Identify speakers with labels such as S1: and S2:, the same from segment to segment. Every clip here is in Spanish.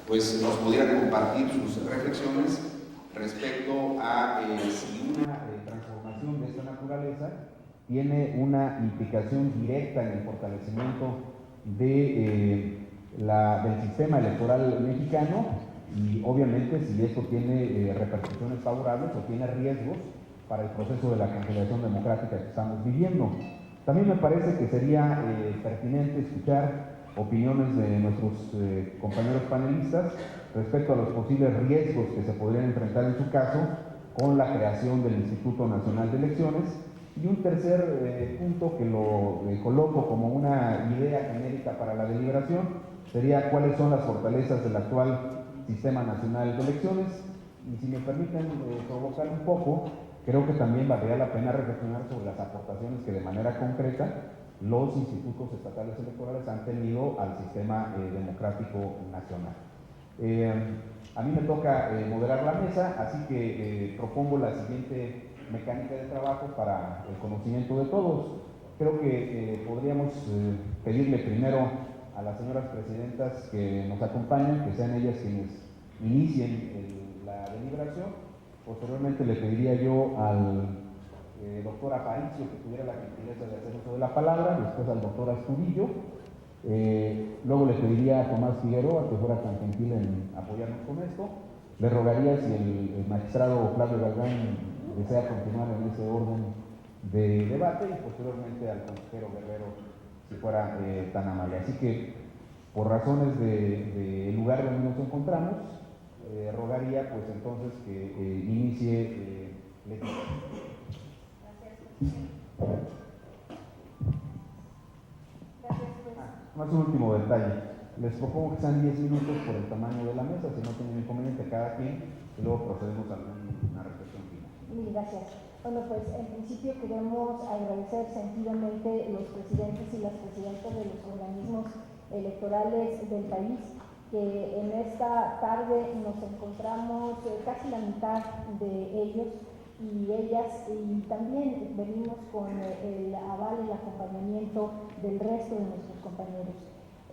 S1: pues nos pudiera compartir sus reflexiones respecto a si una transformación de esta naturaleza tiene una implicación directa en el fortalecimiento del sistema electoral mexicano y obviamente si esto tiene repercusiones favorables o tiene riesgos para el proceso de la consolidación democrática que estamos viviendo. También me parece que sería pertinente escuchar opiniones de nuestros compañeros panelistas respecto a los posibles riesgos que se podrían enfrentar en su caso con la creación del Instituto Nacional de Elecciones. Y un tercer punto que lo coloco como una idea genérica para la deliberación sería cuáles son las fortalezas del actual Sistema Nacional de Elecciones. Y si me permiten provocar un poco, creo que también valdría la pena reflexionar sobre las aportaciones que de manera concreta los institutos estatales electorales han tenido al sistema democrático nacional. A mí me toca moderar la mesa, así que propongo la siguiente mecánica de trabajo para el conocimiento de todos. Creo que podríamos pedirle primero a las señoras presidentas que nos acompañen, que sean ellas quienes inicien la deliberación. Posteriormente le pediría yo al doctor Aparicio que tuviera la gentileza de hacer uso de la palabra, después al doctor Astudillo, luego le pediría a Tomás Figueroa que fuera tan gentil en apoyarnos con esto. Le rogaría si el magistrado Flavio Galván desea continuar en ese orden de debate y posteriormente al consejero Guerrero si fuera tan amable. Así que por razones del lugar donde nos encontramos, rogaría pues entonces que inicie Leticia. Más un último detalle. Les propongo que sean 10 minutos por el tamaño de la mesa, si no tienen inconveniente cada quien, y luego procedemos a una reflexión final.
S2: Mil gracias. Bueno, pues en principio queremos agradecer sentidamente los presidentes y las presidentas de los organismos electorales del país, que en esta tarde nos encontramos casi la mitad de ellos y ellas, y también venimos con el aval y el acompañamiento del resto de nuestros compañeros.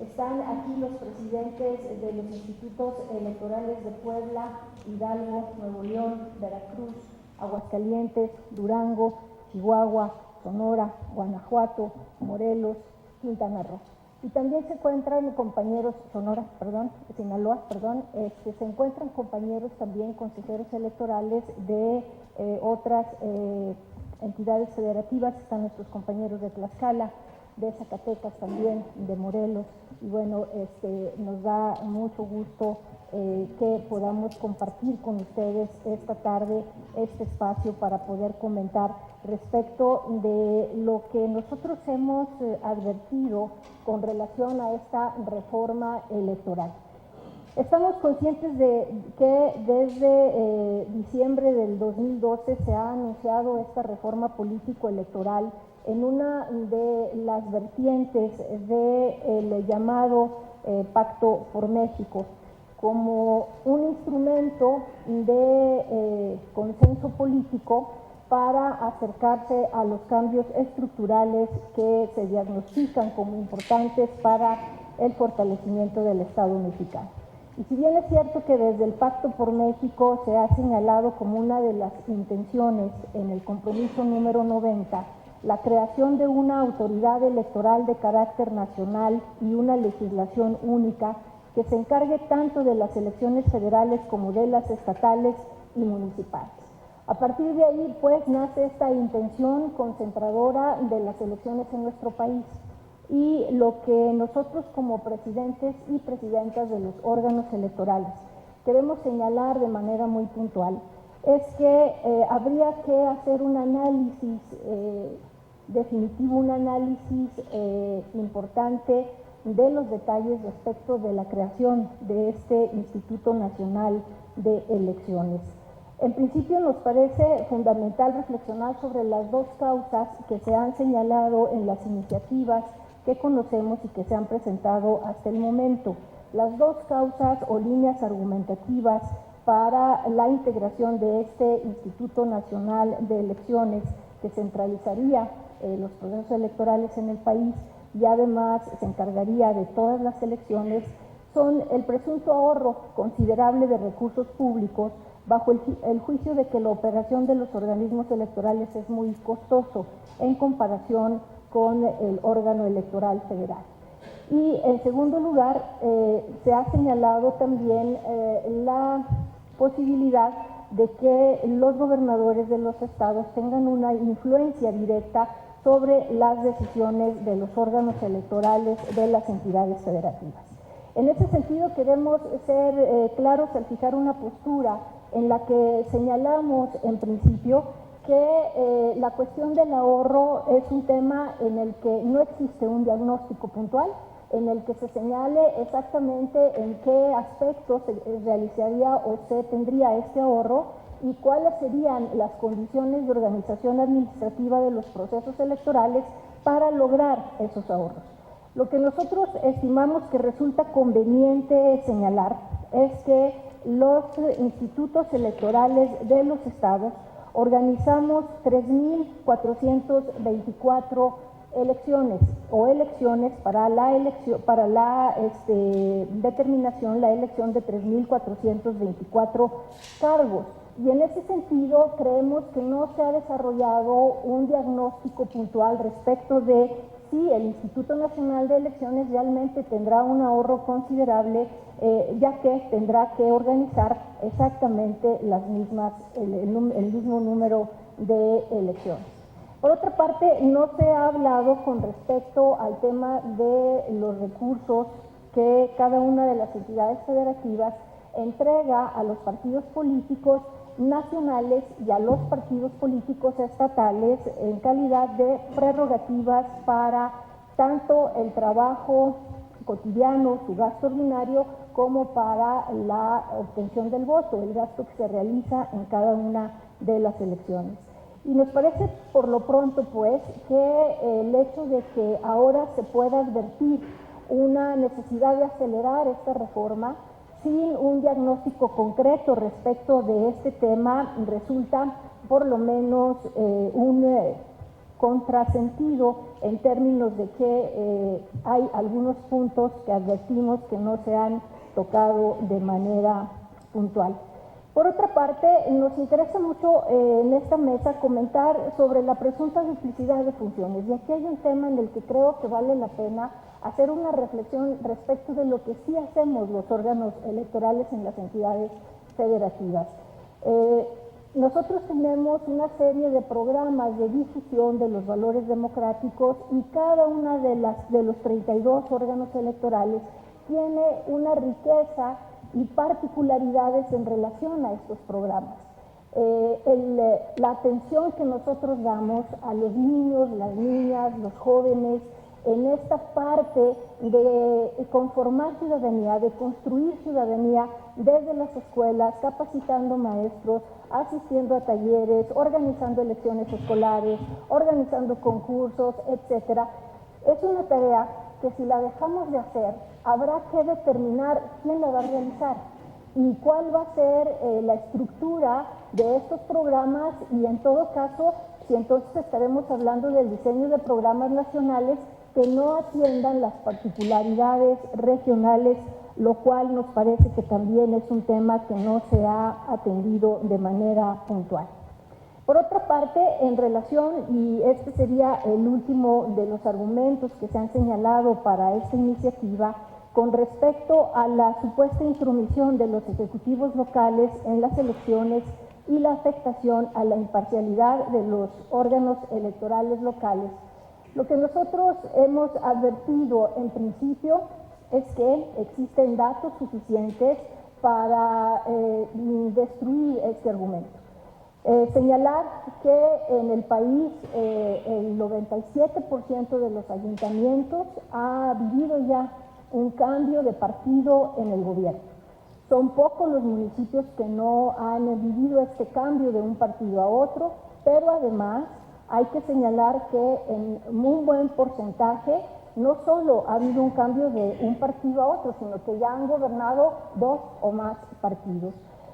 S2: Están aquí los presidentes de los institutos electorales de Puebla, Hidalgo, Nuevo León, Veracruz, Aguascalientes, Durango, Chihuahua, Sonora, Guanajuato, Morelos, Quintana Roo. Y también se encuentran compañeros, Sinaloa, se encuentran compañeros también consejeros electorales de otras entidades federativas. Están nuestros compañeros de Tlaxcala, de Zacatecas también, de Morelos, y bueno, nos da mucho gusto que podamos compartir con ustedes esta tarde este espacio para poder comentar respecto de lo que nosotros hemos advertido con relación a esta reforma electoral. Estamos conscientes de que desde diciembre del 2012 se ha anunciado esta reforma político-electoral en una de las vertientes del llamado Pacto por México, como un instrumento de consenso político para acercarse a los cambios estructurales que se diagnostican como importantes para el fortalecimiento del Estado mexicano. Y si bien es cierto que desde el Pacto por México se ha señalado como una de las intenciones en el compromiso número 90, la creación de una autoridad electoral de carácter nacional y una legislación única que se encargue tanto de las elecciones federales como de las estatales y municipales. A partir de ahí, pues, nace esta intención concentradora de las elecciones en nuestro país. Y lo que nosotros como presidentes y presidentas de los órganos electorales queremos señalar de manera muy puntual es que habría que hacer un análisis definitivo, un análisis importante de los detalles respecto de la creación de este Instituto Nacional de Elecciones. En principio nos parece fundamental reflexionar sobre las dos causas que se han señalado en las iniciativas que conocemos y que se han presentado hasta el momento. Las dos causas o líneas argumentativas para la integración de este Instituto Nacional de Elecciones que centralizaría los procesos electorales en el país y además se encargaría de todas las elecciones son el presunto ahorro considerable de recursos públicos bajo el juicio de que la operación de los organismos electorales es muy costoso en comparación con el órgano electoral federal. Y en segundo lugar, se ha señalado también la posibilidad de que los gobernadores de los estados tengan una influencia directa sobre las decisiones de los órganos electorales de las entidades federativas. En ese sentido, queremos ser claros al fijar una postura en la que señalamos en principio que la cuestión del ahorro es un tema en el que no existe un diagnóstico puntual, en el que se señale exactamente en qué aspectos se realizaría o se tendría este ahorro y cuáles serían las condiciones de organización administrativa de los procesos electorales para lograr esos ahorros. Lo que nosotros estimamos que resulta conveniente señalar es que los institutos electorales de los estados organizamos 3.424 elecciones para la determinación, la elección de 3.424 cargos. Y en ese sentido creemos que no se ha desarrollado un diagnóstico puntual respecto de si el Instituto Nacional de Elecciones realmente tendrá un ahorro considerable, ya que tendrá que organizar exactamente el mismo número de elecciones. Por otra parte, no se ha hablado con respecto al tema de los recursos que cada una de las entidades federativas entrega a los partidos políticos nacionales y a los partidos políticos estatales en calidad de prerrogativas para tanto el trabajo cotidiano, su gasto ordinario, como para la obtención del voto, el gasto que se realiza en cada una de las elecciones. Y nos parece por lo pronto pues que el hecho de que ahora se pueda advertir una necesidad de acelerar esta reforma sin un diagnóstico concreto respecto de este tema resulta por lo menos un contrasentido en términos de que hay algunos puntos que advertimos que no se han tocado de manera puntual. Por otra parte, nos interesa mucho en esta mesa comentar sobre la presunta duplicidad de funciones. Y aquí hay un tema en el que creo que vale la pena hacer una reflexión respecto de lo que sí hacemos los órganos electorales en las entidades federativas. Nosotros tenemos una serie de programas de difusión de los valores democráticos y cada una de los 32 órganos electorales tiene una riqueza y particularidades en relación a estos programas. La atención que nosotros damos a los niños, las niñas, los jóvenes, en esta parte de conformar ciudadanía, de construir ciudadanía desde las escuelas, capacitando maestros, asistiendo a talleres, organizando elecciones escolares, organizando concursos, etcétera. Es una tarea que si la dejamos de hacer, habrá que determinar quién la va a realizar y cuál va a ser la estructura de estos programas y en todo caso, si entonces estaremos hablando del diseño de programas nacionales que no atiendan las particularidades regionales, lo cual nos parece que también es un tema que no se ha atendido de manera puntual. Por otra parte, en relación, y este sería el último de los argumentos que se han señalado para esta iniciativa, con respecto a la supuesta intromisión de los ejecutivos locales en las elecciones y la afectación a la imparcialidad de los órganos electorales locales. Lo que nosotros hemos advertido en principio es que existen datos suficientes para destruir este argumento. Señalar que en el país el 97% de los ayuntamientos ha vivido ya un cambio de partido en el gobierno. Son pocos los municipios que no han vivido este cambio de un partido a otro, pero además hay que señalar que en un buen porcentaje no solo ha habido un cambio de un partido a otro, sino que ya han gobernado 2 o más partidos,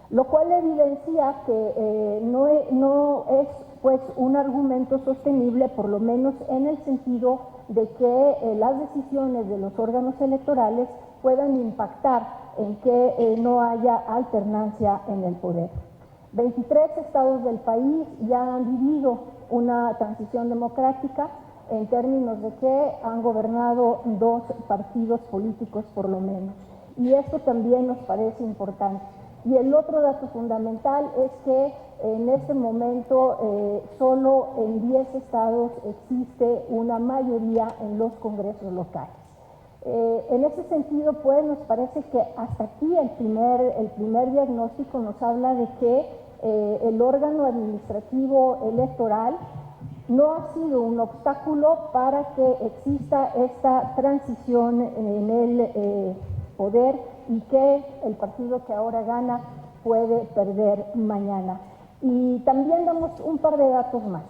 S2: lo cual evidencia que no es pues un argumento sostenible, por lo menos en el sentido de que las decisiones de los órganos electorales puedan impactar en que no haya alternancia en el poder. 23 estados del país ya han vivido una transición democrática en términos de que han gobernado 2 partidos políticos por lo menos. Y esto también nos parece importante. Y el otro dato fundamental es que en este momento solo en 10 estados existe una mayoría en los congresos locales. En ese sentido, pues, nos parece que hasta aquí el primer diagnóstico nos habla de que el órgano administrativo electoral no ha sido un obstáculo para que exista esta transición en el poder y que el partido que ahora gana puede perder mañana. Y también damos un par de datos más.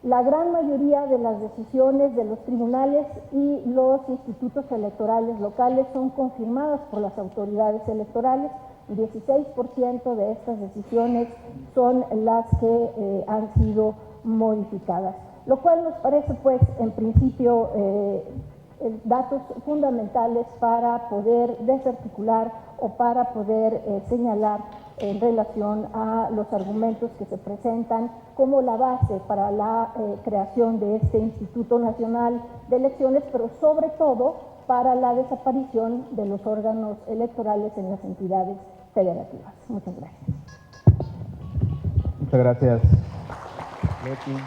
S2: La gran mayoría de las decisiones de los tribunales y los institutos electorales locales son confirmadas por las autoridades electorales. 16% de estas decisiones son las que han sido modificadas, lo cual nos parece, pues, en principio, datos fundamentales para poder desarticular o para poder señalar en relación a los argumentos que se presentan como la base para la creación de este Instituto Nacional de Elecciones, pero sobre todo para la desaparición de los órganos electorales en las entidades federativas. Muchas gracias.
S1: Muchas gracias, Leti.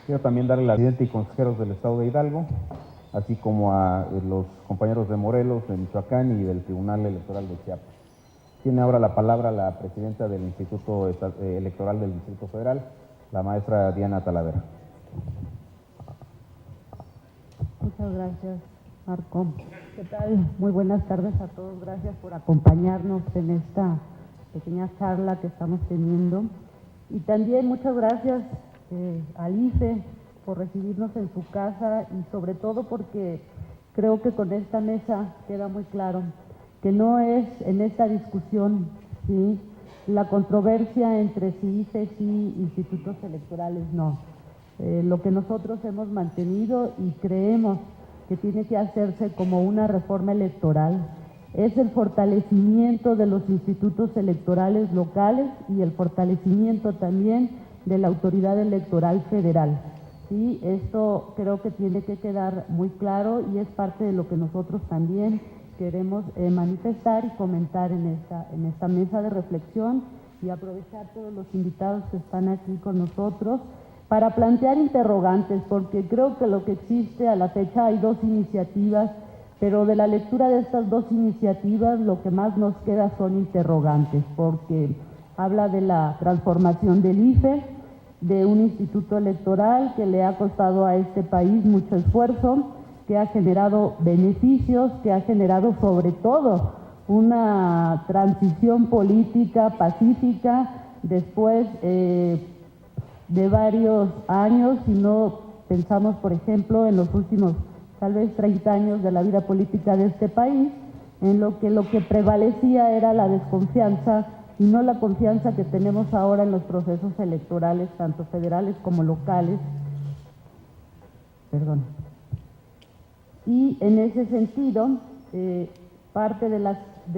S1: Quiero también darle al presidente y consejeros del Estado de Hidalgo, así como a los compañeros de Morelos, de Michoacán y del Tribunal Electoral de Chiapas. Tiene ahora la palabra la presidenta del Instituto Electoral del Distrito Federal, la maestra Diana Talavera.
S3: Muchas gracias, Marco. ¿Qué tal? Muy buenas tardes a todos. Gracias por acompañarnos en esta pequeña charla que estamos teniendo. Y también muchas gracias al IFE por recibirnos en su casa y sobre todo porque creo que con esta mesa queda muy claro que no es en esta discusión, ¿sí?, la controversia entre si IFE sí, institutos electorales no. Lo que nosotros hemos mantenido y creemos que tiene que hacerse como una reforma electoral es el fortalecimiento de los institutos electorales locales y el fortalecimiento también de la autoridad electoral federal. Sí, esto creo que tiene que quedar muy claro y es parte de lo que nosotros también queremos manifestar y comentar en esta mesa de reflexión y aprovechar todos los invitados que están aquí con nosotros para plantear interrogantes, porque creo que lo que existe a la fecha hay 2 iniciativas, pero de la lectura de estas 2 iniciativas lo que más nos queda son interrogantes, porque habla de la transformación del IFE, de un instituto electoral que le ha costado a este país mucho esfuerzo, que ha generado beneficios, que ha generado sobre todo una transición política pacífica después de varios años, si no pensamos, por ejemplo, en los últimos tal vez 30 años de la vida política de este país, en lo que prevalecía era la desconfianza y no la confianza que tenemos ahora en los procesos electorales, tanto federales como locales. Y en ese sentido, parte de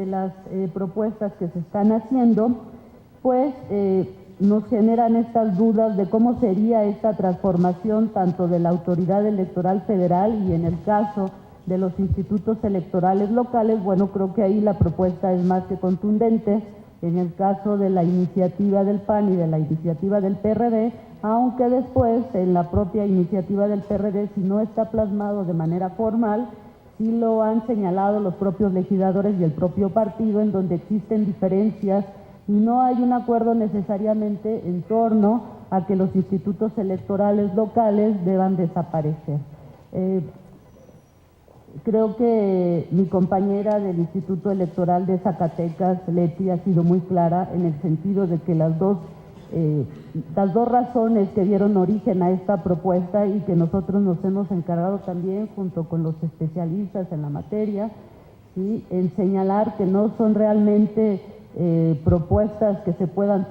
S3: las propuestas que se están haciendo, pues nos generan estas dudas de cómo sería esta transformación tanto de la autoridad electoral federal y en el caso de los institutos electorales locales. Bueno, creo que ahí la propuesta es más que contundente. En el caso de la iniciativa del PAN y de la iniciativa del PRD, aunque después en la propia iniciativa del PRD, si no está plasmado de manera formal, sí lo han señalado los propios legisladores y el propio partido, en donde existen diferencias y no hay un acuerdo necesariamente en torno a que los institutos electorales locales deban desaparecer. Creo que mi compañera del Instituto Electoral de Zacatecas, Leti, ha sido muy clara en el sentido de que las dos razones que dieron origen a esta propuesta y que nosotros nos hemos encargado también junto con los especialistas en la materia, ¿sí?, en señalar que no son realmente propuestas que se puedan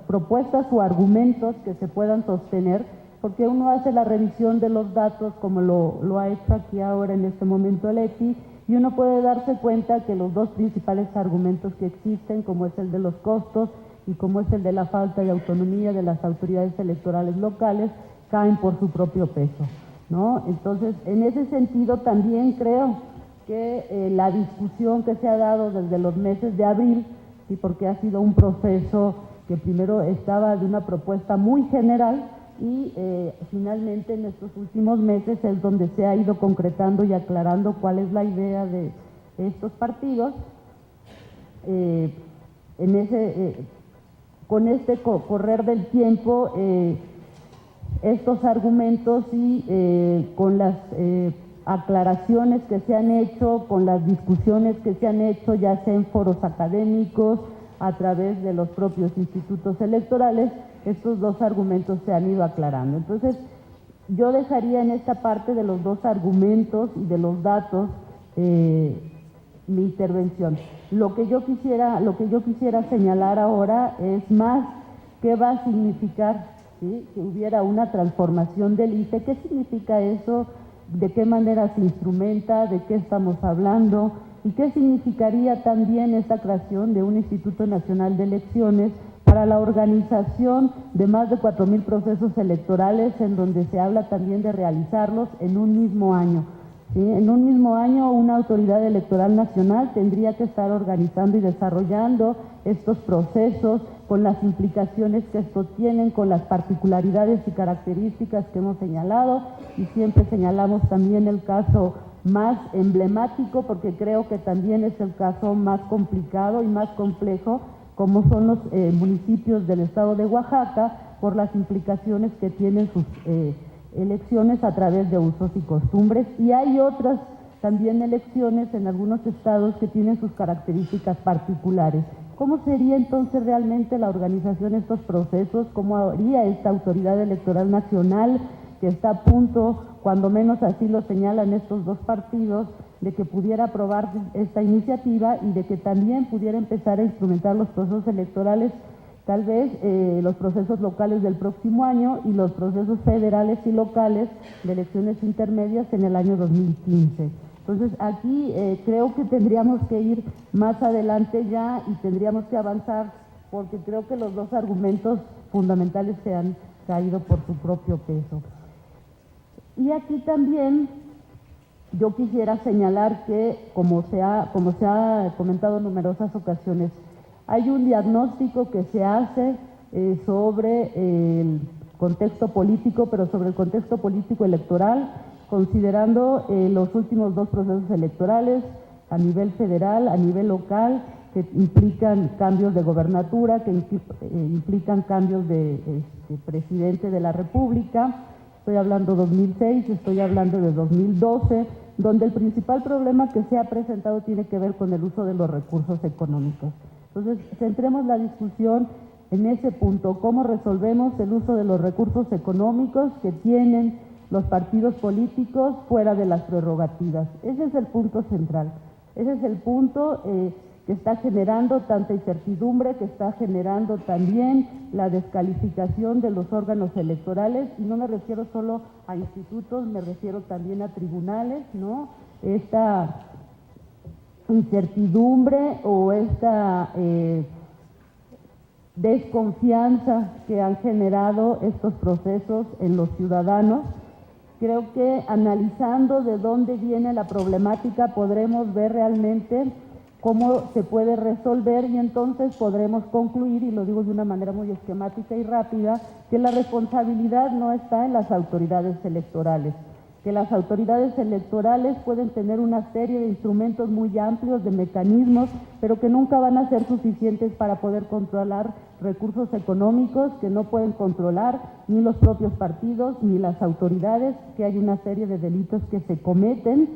S3: propuestas o argumentos que se puedan sostener, porque uno hace la revisión de los datos como lo ha hecho aquí ahora en este momento Leti, y uno puede darse cuenta que los dos principales argumentos que existen, como es el de los costos y como es el de la falta de autonomía de las autoridades electorales locales, caen por su propio peso, ¿no? Entonces, en ese sentido también creo que la discusión que se ha dado desde los meses de abril, ¿sí? Porque ha sido un proceso que primero estaba de una propuesta muy general y finalmente en estos últimos meses es donde se ha ido concretando y aclarando cuál es la idea de estos partidos. Con este correr del tiempo, estos argumentos y con las aclaraciones que se han hecho, con las discusiones que se han hecho, ya sea en foros académicos, a través de los propios institutos electorales, estos dos argumentos se han ido aclarando. Entonces, yo dejaría en esta parte de los dos argumentos y de los datos mi intervención. Lo que yo quisiera señalar ahora es más qué va a significar, ¿sí?, que hubiera una transformación del IFE. ¿Qué significa eso? ¿De qué manera se instrumenta? ¿De qué estamos hablando? ¿Y qué significaría también esta creación de un Instituto Nacional de Elecciones para la organización de más de 4,000 procesos electorales, en donde se habla también de realizarlos en un mismo año? ¿Sí? En un mismo año, una autoridad electoral nacional tendría que estar organizando y desarrollando estos procesos con las implicaciones que estos tienen, con las particularidades y características que hemos señalado, y siempre señalamos también el caso más emblemático, porque creo que también es el caso más complicado y más complejo, como son los municipios del estado de Oaxaca, por las implicaciones que tienen sus elecciones a través de usos y costumbres, y hay otras también elecciones en algunos estados que tienen sus características particulares. ¿Cómo sería entonces realmente la organización de estos procesos? ¿Cómo haría esta autoridad electoral nacional, que está a punto, cuando menos así lo señalan estos dos partidos, de que pudiera aprobar esta iniciativa y de que también pudiera empezar a instrumentar los procesos electorales, tal vez los procesos locales del próximo año y los procesos federales y locales de elecciones intermedias en el año 2015? Entonces, aquí creo que tendríamos que ir más adelante ya y tendríamos que avanzar, porque creo que los dos argumentos fundamentales se han caído por su propio peso. Y aquí también yo quisiera señalar que, como se ha comentado en numerosas ocasiones, hay un diagnóstico que se hace sobre el contexto político, pero sobre el contexto político electoral, considerando los últimos dos procesos electorales a nivel federal, a nivel local, que implican cambios de gobernatura, que implican cambios de presidente de la República. Estoy hablando de 2006, estoy hablando de 2012, donde el principal problema que se ha presentado tiene que ver con el uso de los recursos económicos. Entonces, centremos la discusión en ese punto: cómo resolvemos el uso de los recursos económicos que tienen los partidos políticos fuera de las prerrogativas. Ese es el punto central, ese es el punto que está generando tanta incertidumbre, que está generando también la descalificación de los órganos electorales, y no me refiero solo a institutos, me refiero también a tribunales, ¿no? Esta incertidumbre o esta desconfianza que han generado estos procesos en los ciudadanos. Creo que analizando de dónde viene la problemática podremos ver realmente cómo se puede resolver, y entonces podremos concluir, y lo digo de una manera muy esquemática y rápida, que la responsabilidad no está en las autoridades electorales, que las autoridades electorales pueden tener una serie de instrumentos muy amplios, de mecanismos, pero que nunca van a ser suficientes para poder controlar recursos económicos, que no pueden controlar ni los propios partidos ni las autoridades, que hay una serie de delitos que se cometen,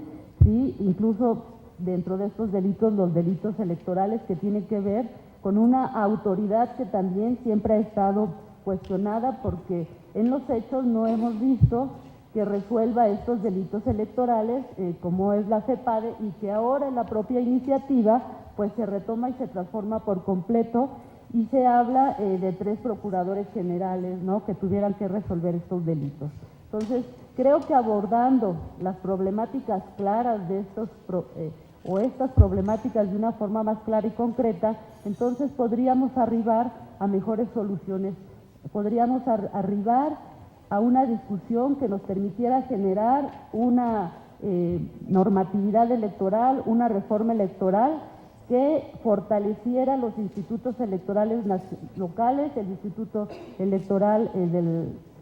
S3: ¿sí? Incluso dentro de estos delitos, los delitos electorales, que tienen que ver con una autoridad que también siempre ha estado cuestionada, porque en los hechos no hemos visto que resuelva estos delitos electorales, como es la CEPADE, y que ahora en la propia iniciativa pues se retoma y se transforma por completo, y se habla de 3 procuradores generales, ¿no?, que tuvieran que resolver estos delitos. Entonces, creo que abordando las problemáticas claras de estas problemáticas de una forma más clara y concreta, entonces podríamos arribar a mejores soluciones, podríamos arribar a una discusión que nos permitiera generar una normatividad electoral, una reforma electoral que fortaleciera los institutos electorales locales, el Instituto Electoral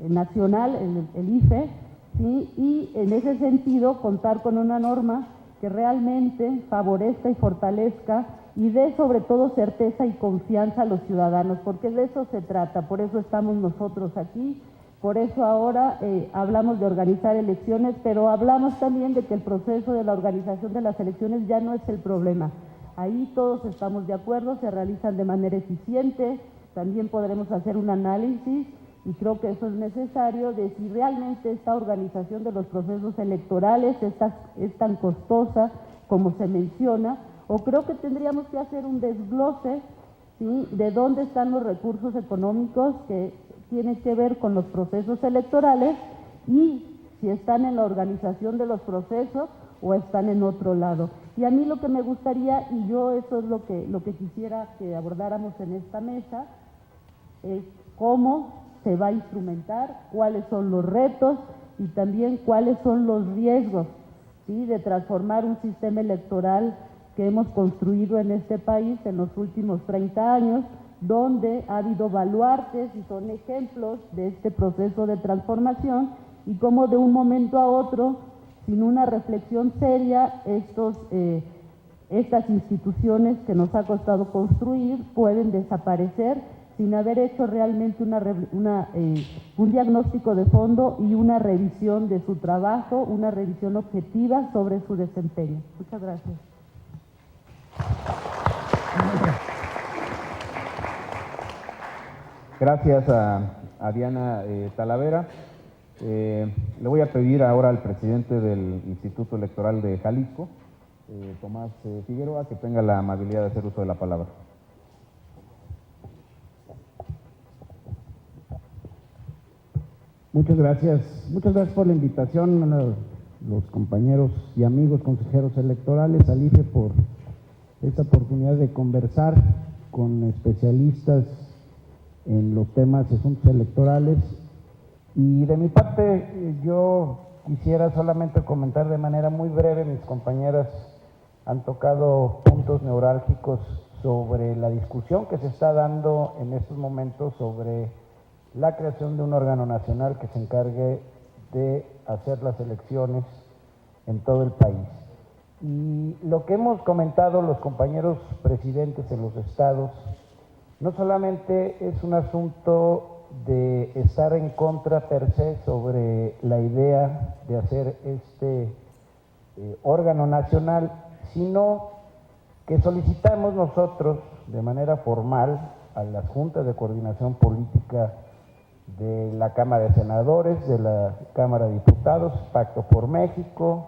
S3: Nacional, el IFE, ¿sí? Y en ese sentido contar con una norma que realmente favorezca y fortalezca y dé sobre todo certeza y confianza a los ciudadanos, porque de eso se trata, por eso estamos nosotros aquí, por eso ahora hablamos de organizar elecciones, pero hablamos también de que el proceso de la organización de las elecciones ya no es el problema. Ahí todos estamos de acuerdo, se realizan de manera eficiente, también podremos hacer un análisis y creo que eso es necesario de si realmente esta organización de los procesos electorales es tan costosa como se menciona, o creo que tendríamos que hacer un desglose, ¿sí?, de dónde están los recursos económicos que tienen que ver con los procesos electorales y si están en la organización de los procesos o están en otro lado. Y a mí lo que me gustaría, y yo eso es lo que quisiera que abordáramos en esta mesa, es cómo se va a instrumentar, cuáles son los retos y también cuáles son los riesgos, ¿sí?, de transformar un sistema electoral que hemos construido en este país en los últimos 30 años, donde ha habido baluartes y son ejemplos de este proceso de transformación y cómo de un momento a otro, sin una reflexión seria, estas instituciones que nos ha costado construir pueden desaparecer sin haber hecho realmente un diagnóstico de fondo y una revisión de su trabajo, una revisión objetiva sobre su desempeño. Muchas gracias.
S1: Gracias a Diana Talavera. Le voy a pedir ahora al presidente del Instituto Electoral de Jalisco, Tomás Figueroa, que tenga la amabilidad de hacer uso de la palabra.
S4: Muchas gracias por la invitación a los compañeros y amigos consejeros electorales, al IFE, por esta oportunidad de conversar con especialistas en los temas de asuntos electorales. Y de mi parte, yo quisiera solamente comentar de manera muy breve, mis compañeras han tocado puntos neurálgicos sobre la discusión que se está dando en estos momentos sobre la creación de un órgano nacional que se encargue de hacer las elecciones en todo el país. Y lo que hemos comentado los compañeros presidentes en los estados, no solamente es un asunto de estar en contra per se sobre la idea de hacer este órgano nacional, sino que solicitamos nosotros de manera formal a las juntas de coordinación política de la Cámara de Senadores, de la Cámara de Diputados, Pacto por México,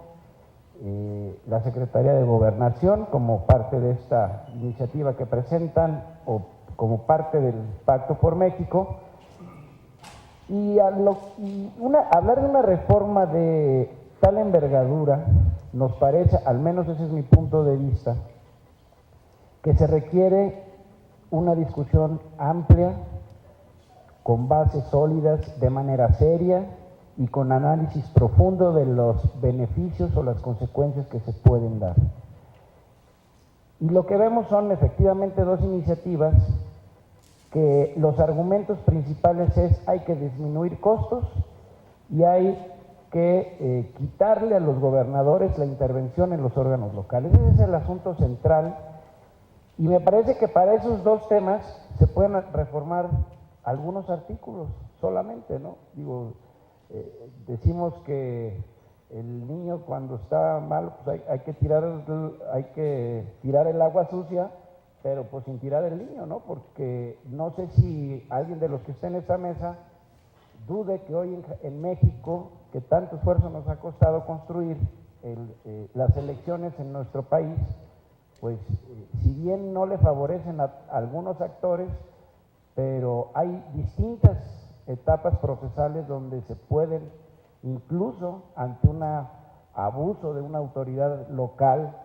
S4: la Secretaría de Gobernación, como parte de esta iniciativa que presentan, o como parte del Pacto por México, y hablar de una reforma de tal envergadura, nos parece, al menos ese es mi punto de vista, que se requiere una discusión amplia, con bases sólidas, de manera seria y con análisis profundo de los beneficios o las consecuencias que se pueden dar. Y lo que vemos son efectivamente dos iniciativas que los argumentos principales es hay que disminuir costos y hay que quitarle a los gobernadores la intervención en los órganos locales. Ese es el asunto central y me parece que para esos dos temas se pueden reformar algunos artículos solamente, ¿no? Digo, decimos que el niño cuando está mal, pues hay que tirar el agua sucia, pero pues sin tirar el niño, ¿no? Porque no sé si alguien de los que está en esta mesa dude que hoy en México, que tanto esfuerzo nos ha costado construir las elecciones en nuestro país, pues si bien no le favorecen a algunos actores, pero hay distintas etapas procesales donde se pueden, incluso ante un abuso de una autoridad local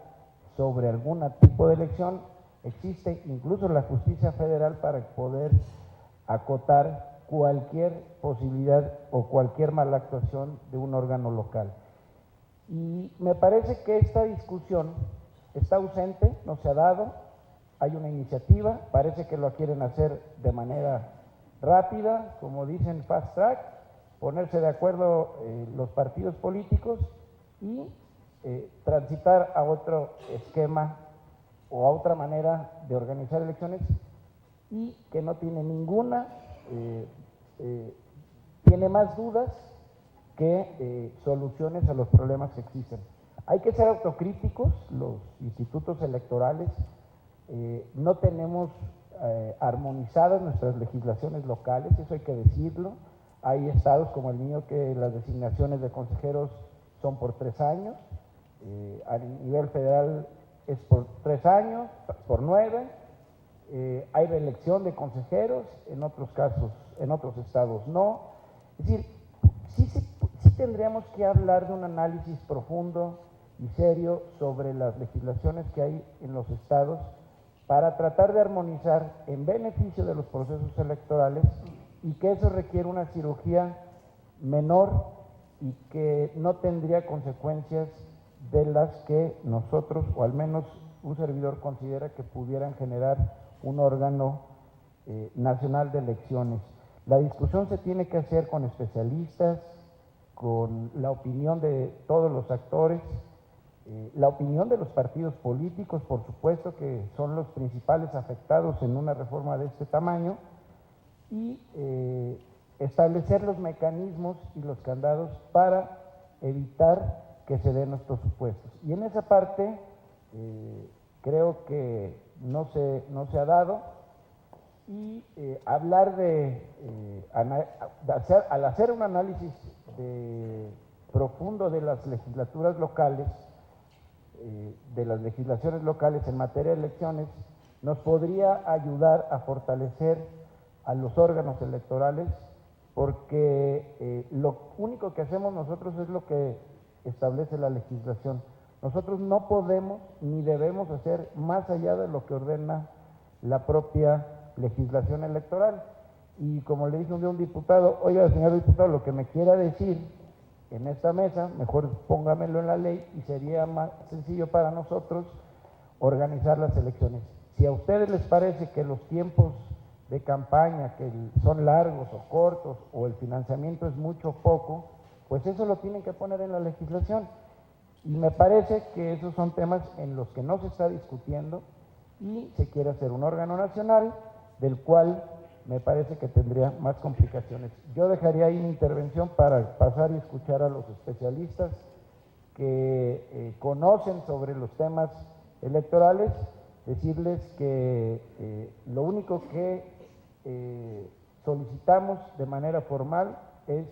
S4: sobre algún tipo de elección, existe incluso la justicia federal para poder acotar cualquier posibilidad o cualquier mala actuación de un órgano local. Y me parece que esta discusión está ausente, no se ha dado, hay una iniciativa, parece que lo quieren hacer de manera rápida, como dicen fast track, ponerse de acuerdo los partidos políticos y transitar a otro esquema o a otra manera de organizar elecciones y que no tiene ninguna, tiene más dudas que soluciones a los problemas que existen. Hay que ser autocríticos, los institutos electorales, no tenemos armonizadas nuestras legislaciones locales, eso hay que decirlo. Hay estados como el mío que las designaciones de consejeros son por 3 años, a nivel federal es por 3 años, por 9, hay reelección de consejeros, en otros casos, en otros estados no. Es decir, sí tendríamos que hablar de un análisis profundo y serio sobre las legislaciones que hay en los estados para tratar de armonizar en beneficio de los procesos electorales y que eso requiere una cirugía menor y que no tendría consecuencias de las que nosotros, o al menos un servidor, considera que pudieran generar un órgano nacional de elecciones. La discusión se tiene que hacer con especialistas, con la opinión de todos los actores, la opinión de los partidos políticos, por supuesto, que son los principales afectados en una reforma de este tamaño, y establecer los mecanismos y los candados para evitar que se den estos supuestos. Y en esa parte creo que no se ha dado, y hablar al hacer un análisis profundo de las legislaturas locales, de las legislaciones locales en materia de elecciones, nos podría ayudar a fortalecer a los órganos electorales, porque lo único que hacemos nosotros es lo que establece la legislación. Nosotros no podemos ni debemos hacer más allá de lo que ordena la propia legislación electoral. Y como le dije un día a un diputado, oiga, señor diputado, lo que me quiera decir en esta mesa, mejor póngamelo en la ley y sería más sencillo para nosotros organizar las elecciones. Si a ustedes les parece que los tiempos de campaña, que son largos o cortos, o el financiamiento es mucho o poco, pues eso lo tienen que poner en la legislación. Y me parece que esos son temas en los que no se está discutiendo y se quiere hacer un órgano nacional del cual me parece que tendría más complicaciones. Yo dejaría ahí mi intervención para pasar y escuchar a los especialistas que conocen sobre los temas electorales, decirles que lo único que solicitamos de manera formal es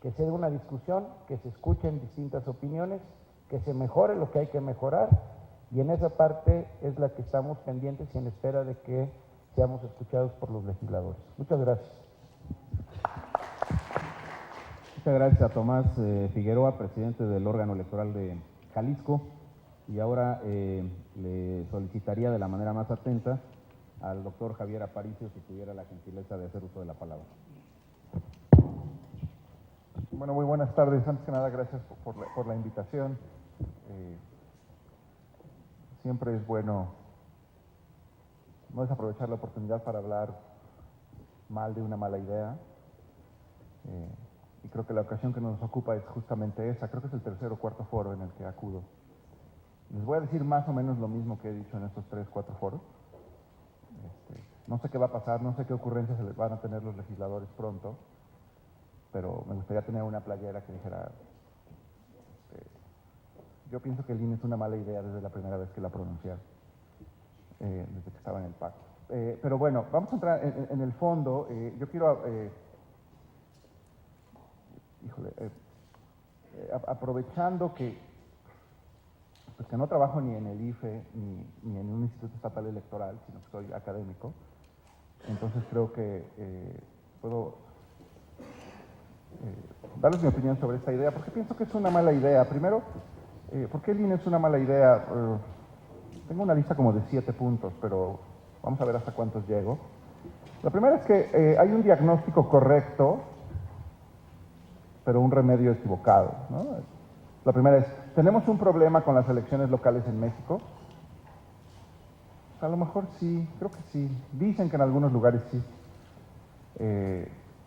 S4: que se dé una discusión, que se escuchen distintas opiniones, que se mejore lo que hay que mejorar, y en esa parte es la que estamos pendientes y en espera de que seamos escuchados por los legisladores. Muchas gracias.
S1: Muchas gracias a Tomás Figueroa, presidente del órgano electoral de Jalisco, y ahora le solicitaría de la manera más atenta al doctor Javier Aparicio si tuviera la gentileza de hacer uso de la palabra.
S5: Bueno, muy buenas tardes. Antes que nada, gracias por la invitación. Siempre es bueno no desaprovechar la oportunidad para hablar mal de una mala idea. Y creo que la ocasión que nos ocupa es justamente esa. Creo que es el tercer o cuarto foro en el que acudo. Les voy a decir más o menos lo mismo que he dicho en estos 3 o 4 foros. No sé qué va a pasar, no sé qué ocurrencias se les van a tener los legisladores pronto, pero me gustaría tener una playera que dijera, yo pienso que el INE es una mala idea desde la primera vez que la pronunciaron, desde que estaba en el pacto. Pero bueno, vamos a entrar en el fondo. Yo quiero híjole, aprovechando que no trabajo ni en el IFE ni en un instituto estatal electoral, sino que soy académico, entonces creo que puedo darles mi opinión sobre esta idea, porque pienso que es una mala idea. Primero, ¿por qué el INE es una mala idea? Tengo una lista como de 7 puntos, pero vamos a ver hasta cuántos llego. La primera es que hay un diagnóstico correcto, pero un remedio equivocado, ¿no? La primera es, ¿tenemos un problema con las elecciones locales en México? A lo mejor sí, creo que sí. Dicen que en algunos lugares sí.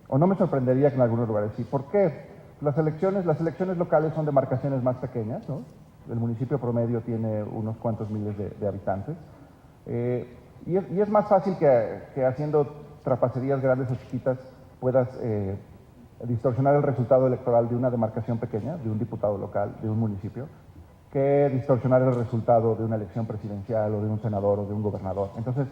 S5: O no me sorprendería que en algunos lugares sí. ¿Por qué? Las elecciones locales son demarcaciones más pequeñas, ¿no? El municipio promedio tiene unos cuantos miles de habitantes. Y es más fácil que haciendo trapacerías grandes o chiquitas puedas distorsionar el resultado electoral de una demarcación pequeña, de un diputado local, de un municipio, que distorsionar el resultado de una elección presidencial o de un senador o de un gobernador. Entonces,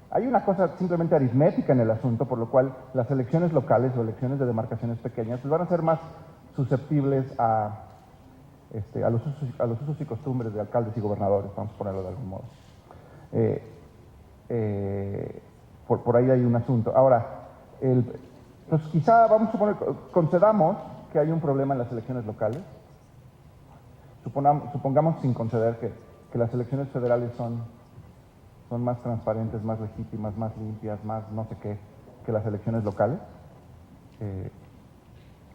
S5: hay una cosa simplemente aritmética en el asunto, por lo cual las elecciones locales o elecciones de demarcaciones pequeñas pues van a ser más susceptibles a los usos y costumbres de alcaldes y gobernadores, vamos a ponerlo de algún modo. Por ahí hay un asunto. Ahora, pues quizá vamos a suponer, concedamos que hay un problema en las elecciones locales. Supongamos sin conceder que las elecciones federales son más transparentes, más legítimas, más limpias, más no sé qué, que las elecciones locales.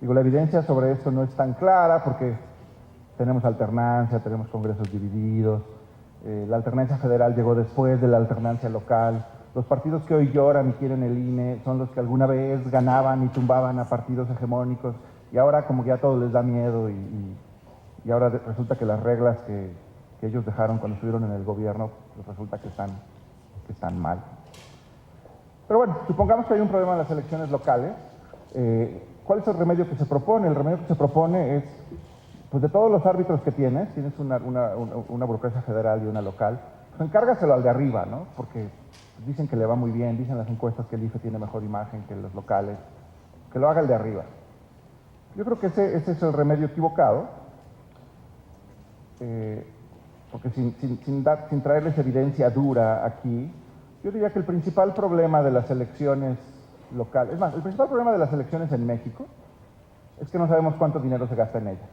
S5: La evidencia sobre esto no es tan clara porque tenemos alternancia, tenemos congresos divididos, la alternancia federal llegó después de la alternancia local. Los partidos que hoy lloran y quieren el INE son los que alguna vez ganaban y tumbaban a partidos hegemónicos y ahora como que ya todo les da miedo y ahora resulta que las reglas que ellos dejaron cuando estuvieron en el gobierno, pues resulta que están mal. Pero bueno, supongamos que hay un problema en las elecciones locales. ¿Cuál es el remedio que se propone? El remedio que se propone es, pues de todos los árbitros que tienes una burocracia federal y una local, pues encárgaselo al de arriba, ¿no? Porque dicen que le va muy bien, dicen las encuestas que el IFE tiene mejor imagen que los locales, que lo haga el de arriba. Yo creo que ese es el remedio equivocado, porque sin traerles evidencia dura aquí, yo diría que el principal problema de las elecciones locales, es más, el principal problema de las elecciones en México es que no sabemos cuánto dinero se gasta en ellas.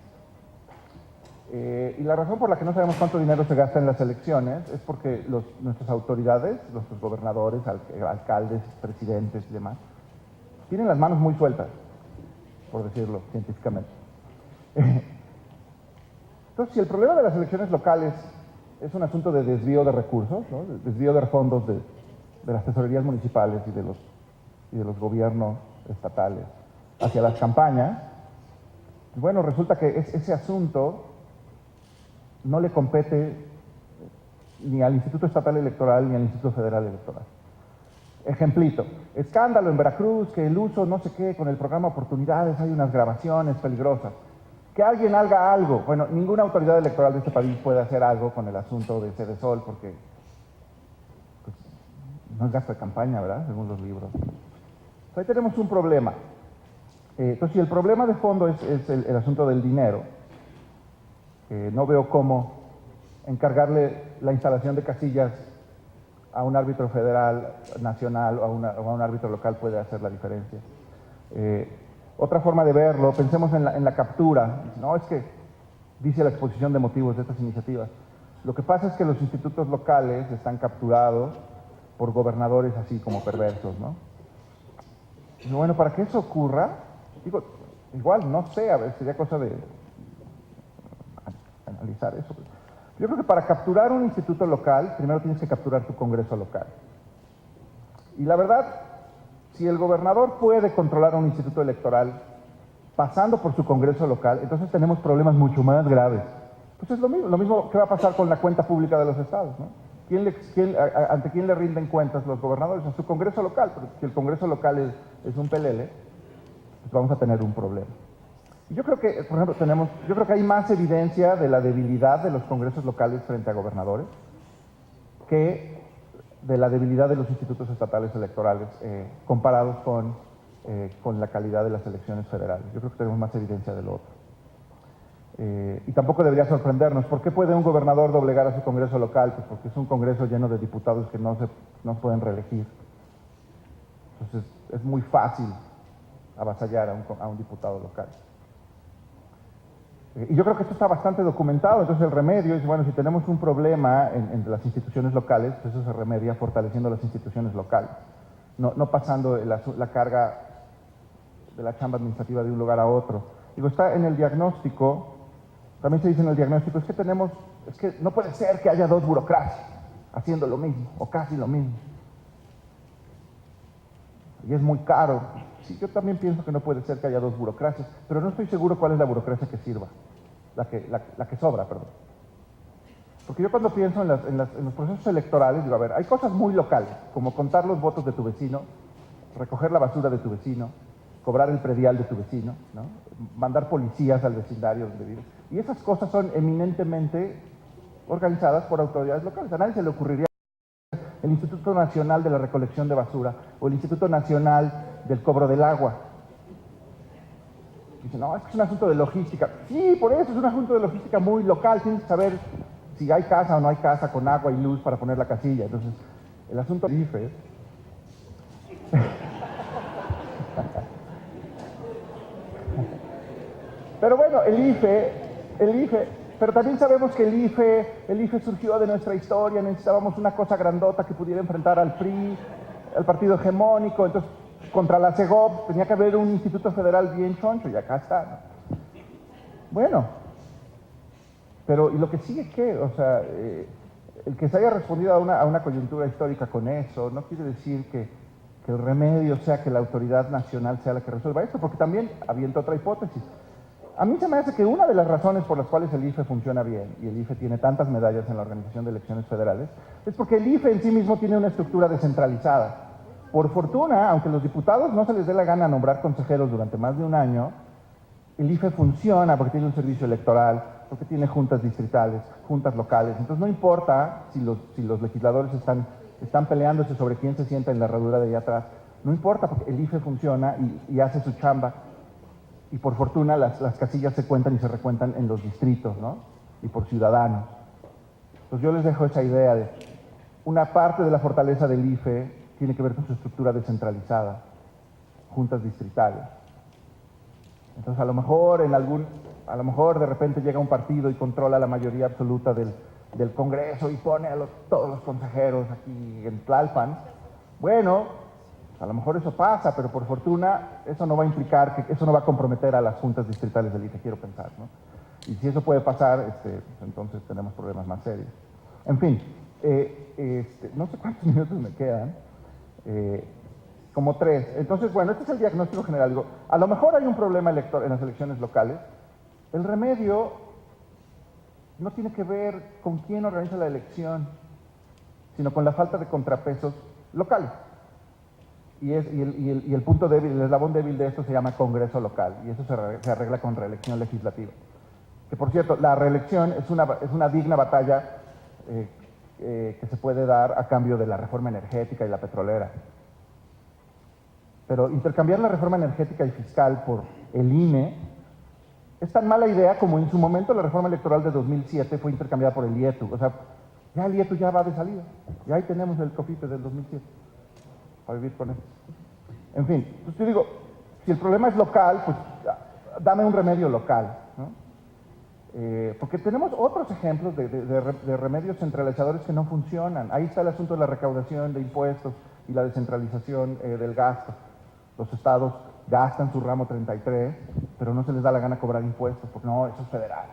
S5: Y la razón por la que no sabemos cuánto dinero se gasta en las elecciones es porque nuestras autoridades, nuestros gobernadores, alcaldes, presidentes y demás, tienen las manos muy sueltas, por decirlo científicamente. Entonces, si el problema de las elecciones locales es un asunto de desvío de recursos, ¿no? Desvío de fondos de las tesorerías municipales y de los gobiernos estatales hacia las campañas, bueno, resulta que ese asunto no le compete ni al Instituto Estatal Electoral ni al Instituto Federal Electoral. Ejemplito, escándalo en Veracruz, que el uso no sé qué, con el programa Oportunidades, hay unas grabaciones peligrosas. Que alguien haga algo. Bueno, ninguna autoridad electoral de este país puede hacer algo con el asunto de Sede Sol porque pues, no es gasto de campaña, ¿verdad? Según los libros. Entonces, ahí tenemos un problema. Entonces, si el problema de fondo es el asunto del dinero, no veo cómo encargarle la instalación de casillas a un árbitro federal, nacional o a un árbitro local puede hacer la diferencia. Otra forma de verlo, pensemos en la captura. No, es que dice la exposición de motivos de estas iniciativas. Lo que pasa es que los institutos locales están capturados por gobernadores así como perversos, ¿no? Y bueno, para que eso ocurra, digo, igual, no sé, a ver, sería cosa de analizar eso. Yo creo que para capturar un instituto local, primero tienes que capturar tu congreso local. Y la verdad, si el gobernador puede controlar a un instituto electoral pasando por su congreso local, entonces tenemos problemas mucho más graves. Pues es lo mismo que va a pasar con la cuenta pública de los estados, ¿no? ¿Ante quién le rinden cuentas los gobernadores? A su congreso local, pero si el congreso local es un pelele, pues vamos a tener un problema. Y yo creo que, por ejemplo, yo creo que hay más evidencia de la debilidad de los congresos locales frente a gobernadores que de la debilidad de los institutos estatales electorales comparados con con la calidad de las elecciones federales. Yo creo que tenemos más evidencia de lo otro. Y tampoco debería sorprendernos. ¿Por qué puede un gobernador doblegar a su congreso local? Pues porque es un congreso lleno de diputados que no se pueden reelegir. Entonces es muy fácil avasallar a un diputado local. Y yo creo que esto está bastante documentado. Entonces el remedio es, bueno, si tenemos un problema en las instituciones locales, pues eso se remedia fortaleciendo las instituciones locales, no pasando la carga de la chamba administrativa de un lugar a otro. Digo, está en el diagnóstico, también se dice en el diagnóstico, es que no puede ser que haya dos burocracias haciendo lo mismo, o casi lo mismo. Y es muy caro. Sí, yo también pienso que no puede ser que haya dos burocracias, pero no estoy seguro cuál es la burocracia que sirva, la que sobra, perdón. Porque yo cuando pienso en los procesos electorales, digo, a ver, hay cosas muy locales, como contar los votos de tu vecino, recoger la basura de tu vecino, cobrar el predial de tu vecino, ¿no? Mandar policías al vecindario donde vives. Y esas cosas son eminentemente organizadas por autoridades locales. A nadie se le ocurriría el Instituto Nacional de la Recolección de Basura o el Instituto Nacional del Cobro del Agua. Dicen, no, es que es un asunto de logística. Sí, por eso es un asunto de logística muy local. Tienes que saber si hay casa o no hay casa con agua y luz para poner la casilla. Entonces, el asunto del IFE... Pero bueno, el IFE, pero también sabemos que el IFE surgió de nuestra historia, necesitábamos una cosa grandota que pudiera enfrentar al PRI, al partido hegemónico, entonces contra la CEGOP tenía que haber un instituto federal bien choncho y acá está, ¿no? Bueno, pero ¿y lo que sigue qué? O sea, el que se haya respondido a una coyuntura histórica con eso no quiere decir que el remedio sea que la autoridad nacional sea la que resuelva esto, porque también avienta otra hipótesis. A mí se me hace que una de las razones por las cuales el IFE funciona bien y el IFE tiene tantas medallas en la organización de elecciones federales es porque el IFE en sí mismo tiene una estructura descentralizada. Por fortuna, aunque los diputados no se les dé la gana nombrar consejeros durante más de un año, el IFE funciona porque tiene un servicio electoral, porque tiene juntas distritales, juntas locales. Entonces no importa si los legisladores están peleándose sobre quién se sienta en la herradura de allá atrás, no importa porque el IFE funciona y hace su chamba. Y por fortuna las casillas se cuentan y se recuentan en los distritos, ¿no? Y por ciudadanos. Entonces yo les dejo esa idea de una parte de la fortaleza del IFE tiene que ver con su estructura descentralizada, juntas distritales. Entonces a lo mejor de repente llega un partido y controla la mayoría absoluta del Congreso y pone a todos los consejeros aquí en Tlalpan. Bueno, a lo mejor eso pasa, pero por fortuna eso no va a implicar, eso no va a comprometer a las juntas distritales del IFE, quiero pensar, ¿no? Y si eso puede pasar, entonces tenemos problemas más serios. En fin, no sé cuántos minutos me quedan, como 3. Entonces, bueno, este es el diagnóstico general. Digo, a lo mejor hay un problema electoral en las elecciones locales. El remedio no tiene que ver con quién organiza la elección, sino con la falta de contrapesos locales. Y el punto débil, el eslabón débil de esto se llama Congreso local, y eso se arregla con reelección legislativa. Que por cierto, la reelección es una digna batalla que se puede dar a cambio de la reforma energética y la petrolera. Pero intercambiar la reforma energética y fiscal por el INE es tan mala idea como en su momento la reforma electoral de 2007 fue intercambiada por el IETU. O sea, ya el IETU ya va de salida, ya ahí tenemos el COFIPE del 2007. A vivir con eso. En fin, entonces yo digo, si el problema es local, pues dame un remedio local, ¿no? Porque tenemos otros ejemplos de remedios centralizadores que no funcionan. Ahí está el asunto de la recaudación de impuestos y la descentralización del gasto. Los estados gastan su ramo 33, pero no se les da la gana cobrar impuestos, porque no, eso es federal.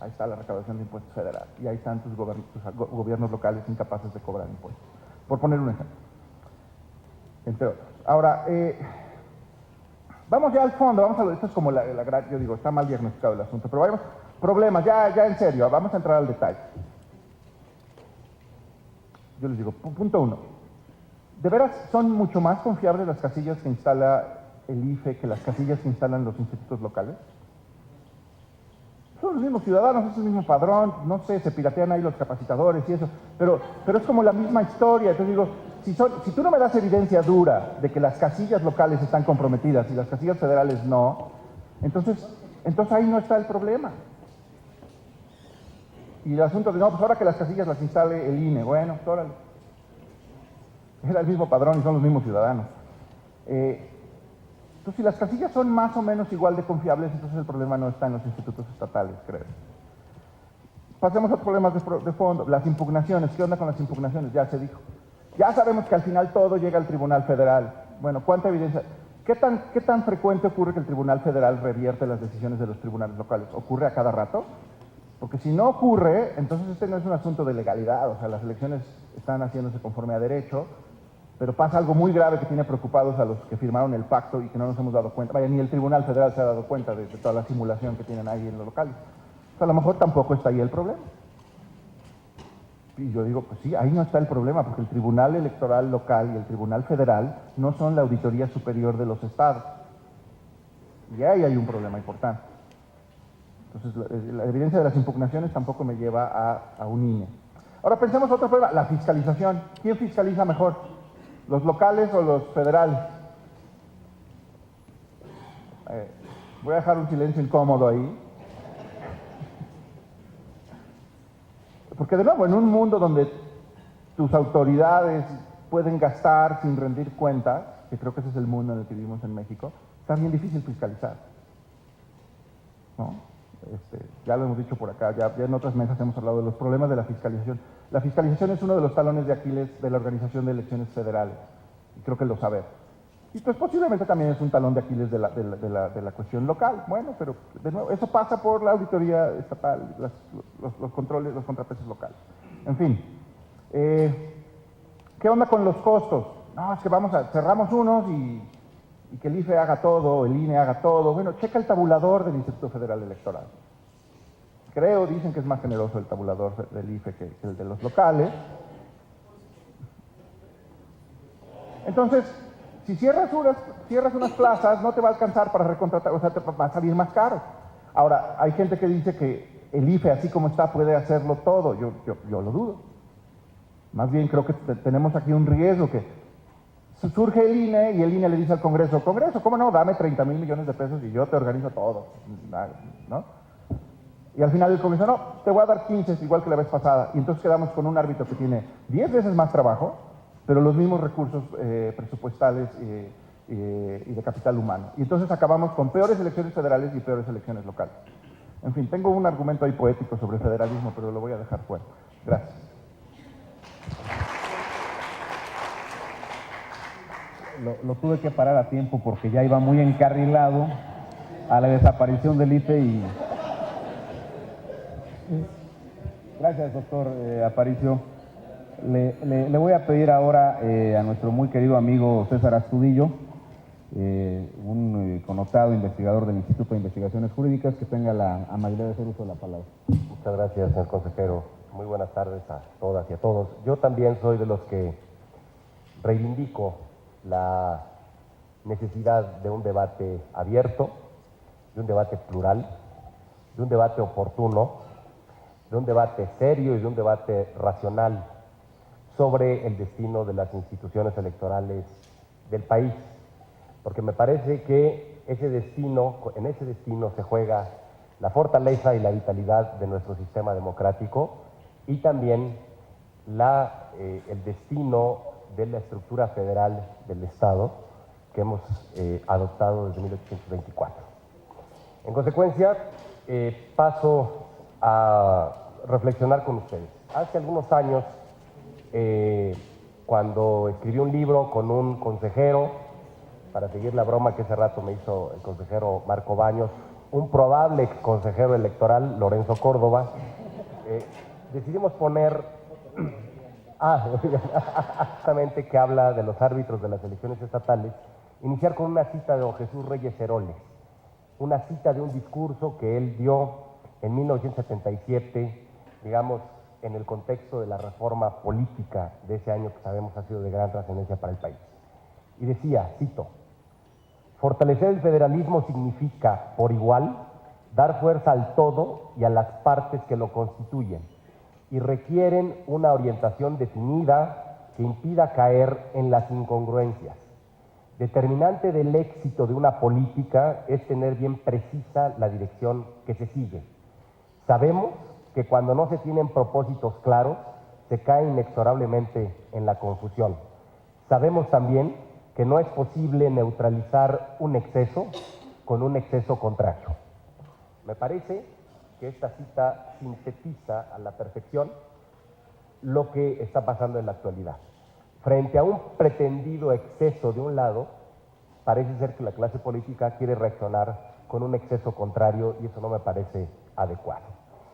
S5: Ahí está la recaudación de impuestos federal. Y ahí están tus gobiernos locales incapaces de cobrar impuestos. Por poner un ejemplo. Entre otros. Ahora, vamos ya al fondo, esto es como yo digo, está mal diagnosticado el asunto, pero vamos, problemas, ya en serio, vamos a entrar al detalle. Yo les digo, punto 1, ¿de veras son mucho más confiables las casillas que instala el IFE que las casillas que instalan los institutos locales? Son los mismos ciudadanos, es el mismo padrón, no sé, se piratean ahí los capacitadores y eso, pero es como la misma historia. Entonces digo, si tú no me das evidencia dura de que las casillas locales están comprometidas y las casillas federales no, entonces ahí no está el problema. Y el asunto de, no, pues ahora que las casillas las instale el INE, bueno, pues órale. Era el mismo padrón y son los mismos ciudadanos. Entonces, si las casillas son más o menos igual de confiables, entonces el problema no está en los institutos estatales, creo. Pasemos a otros problemas de fondo. Las impugnaciones. ¿Qué onda con las impugnaciones? Ya se dijo. Ya sabemos que al final todo llega al Tribunal Federal. Bueno, ¿cuánta evidencia? ¿Qué tan frecuente ocurre que el Tribunal Federal revierte las decisiones de los tribunales locales? ¿Ocurre a cada rato? Porque si no ocurre, entonces este no es un asunto de legalidad. O sea, las elecciones están haciéndose conforme a derecho, pero pasa algo muy grave que tiene preocupados a los que firmaron el pacto y que no nos hemos dado cuenta. Vaya, ni el Tribunal Federal se ha dado cuenta de toda la simulación que tienen ahí en los locales. O sea, a lo mejor tampoco está ahí el problema. Y yo digo, pues sí, ahí no está el problema, porque el Tribunal Electoral local y el Tribunal Federal no son la auditoría superior de los estados. Y ahí hay un problema importante. Entonces, la evidencia de las impugnaciones tampoco me lleva a un INE. Ahora pensemos otro problema, la fiscalización. ¿Quién fiscaliza mejor? ¿Los locales o los federales? Voy a dejar un silencio incómodo ahí. Porque de nuevo, en un mundo donde tus autoridades pueden gastar sin rendir cuentas, que creo que ese es el mundo en el que vivimos en México, está bien difícil fiscalizar, ¿no? Ya lo hemos dicho por acá, ya en otras mesas hemos hablado de los problemas de la fiscalización. La fiscalización es uno de los talones de Aquiles de la Organización de Elecciones Federales, y creo que lo sabemos. Y pues posiblemente también es un talón de Aquiles de la cuestión local. Bueno, pero de nuevo, eso pasa por la auditoría estatal, los controles, los contrapesos locales. En fin, ¿qué onda con los costos? No, es que cerramos unos y que el IFE haga todo, el INE haga todo. Bueno, checa el tabulador del Instituto Federal Electoral. Dicen que es más generoso el tabulador del IFE que el de los locales. Entonces, si cierras unas plazas, no te va a alcanzar para recontratar, o sea, te va a salir más caro. Ahora, hay gente que dice que el IFE, así como está, puede hacerlo todo. Yo lo dudo. Más bien creo que tenemos aquí un riesgo que surge el INE y el INE le dice al Congreso, ¿cómo no? Dame 30,000 millones de pesos y yo te organizo todo, ¿no? Y al final el Congreso, no, te voy a dar 15, igual que la vez pasada. Y entonces quedamos con un árbitro que tiene 10 veces más trabajo, pero los mismos recursos presupuestales y de capital humano. Y entonces acabamos con peores elecciones federales y peores elecciones locales. En fin, tengo un argumento ahí poético sobre el federalismo, pero lo voy a dejar fuera. Gracias.
S1: Lo tuve que parar a tiempo porque ya iba muy encarrilado a la desaparición del IFE y... Gracias, doctor Aparicio. Le voy a pedir ahora a nuestro muy querido amigo César Astudillo, un connotado investigador del Instituto de Investigaciones Jurídicas, que tenga la amabilidad de hacer uso de la palabra.
S6: Muchas gracias, señor consejero. Muy buenas tardes a todas y a todos. Yo también soy de los que reivindico la necesidad de un debate abierto, de un debate plural, de un debate oportuno, de un debate serio y de un debate racional sobre el destino de las instituciones electorales del país, porque me parece que en ese destino se juega la fortaleza y la vitalidad de nuestro sistema democrático y también el destino de la estructura federal del Estado que hemos adoptado desde 1824. En consecuencia, paso a reflexionar con ustedes. Hace algunos años, cuando escribí un libro con un consejero, para seguir la broma que hace rato me hizo el consejero Marco Baños, un probable consejero electoral, Lorenzo Córdoba, decidimos poner, justamente que habla de los árbitros de las elecciones estatales, iniciar con una cita de don Jesús Reyes Heroles, una cita de un discurso que él dio en 1977, digamos, en el contexto de la reforma política de ese año que sabemos ha sido de gran trascendencia para el país. Y decía, cito, fortalecer el federalismo significa, por igual, dar fuerza al todo y a las partes que lo constituyen, y requieren una orientación definida, que impida caer en las incongruencias. Determinante del éxito de una política es tener bien precisa la dirección que se sigue. Sabemos que cuando no se tienen propósitos claros, se cae inexorablemente en la confusión. Sabemos también que no es posible neutralizar un exceso con un exceso contrario. Me parece que esta cita sintetiza a la perfección lo que está pasando en la actualidad. Frente a un pretendido exceso de un lado, parece ser que la clase política quiere reaccionar con un exceso contrario y eso no me parece adecuado.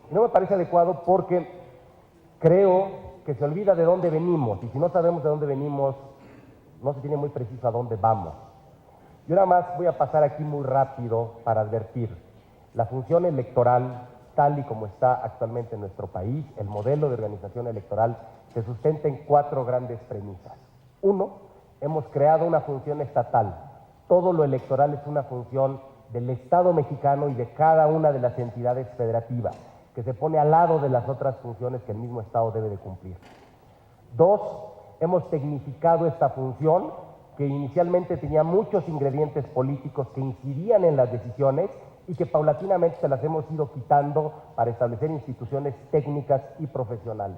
S6: Y no me parece adecuado porque creo que se olvida de dónde venimos y si no sabemos de dónde venimos, no se tiene muy preciso a dónde vamos. Yo nada más voy a pasar aquí muy rápido para advertir. La función electoral, tal y como está actualmente en nuestro país, el modelo de organización electoral, se sustenta en 4 grandes premisas. 1, hemos creado una función estatal. Todo lo electoral es una función del Estado mexicano y de cada una de las entidades federativas, que se pone al lado de las otras funciones que el mismo Estado debe de cumplir. 2, hemos tecnificado esta función que inicialmente tenía muchos ingredientes políticos que incidían en las decisiones y que paulatinamente se las hemos ido quitando para establecer instituciones técnicas y profesionales.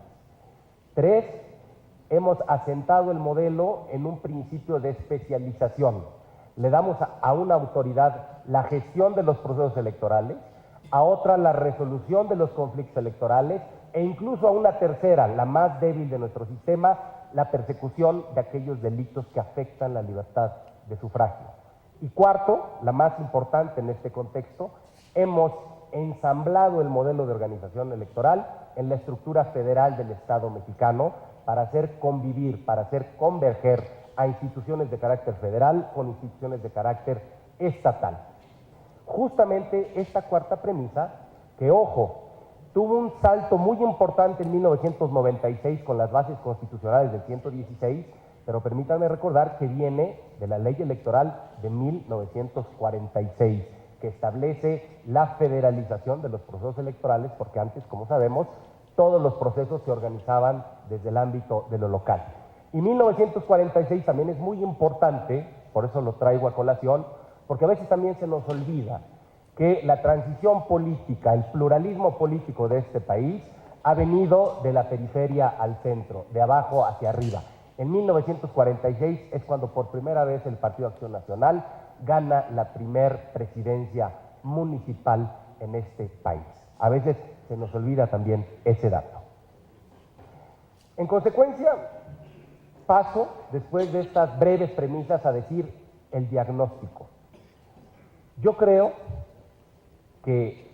S6: 3, hemos asentado el modelo en un principio de especialización. Le damos a una autoridad la gestión de los procesos electorales, a otra la resolución de los conflictos electorales e incluso a una tercera, la más débil de nuestro sistema, la persecución de aquellos delitos que afectan la libertad de sufragio. Y 4, la más importante en este contexto, hemos ensamblado el modelo de organización electoral en la estructura federal del Estado mexicano para hacer convivir, para hacer converger a instituciones de carácter federal con instituciones de carácter estatal. Justamente esta 4ª premisa, que ojo, tuvo un salto muy importante en 1996 con las bases constitucionales del 116, pero permítanme recordar que viene de la ley electoral de 1946, que establece la federalización de los procesos electorales, porque antes, como sabemos, todos los procesos se organizaban desde el ámbito de lo local. Y 1946 también es muy importante, por eso lo traigo a colación, porque a veces también se nos olvida que la transición política, el pluralismo político de este país ha venido de la periferia al centro, de abajo hacia arriba. En 1946 es cuando por primera vez el Partido Acción Nacional gana la primer presidencia municipal en este país. A veces se nos olvida también ese dato. En consecuencia, paso, después de estas breves premisas, a decir el diagnóstico. Yo creo que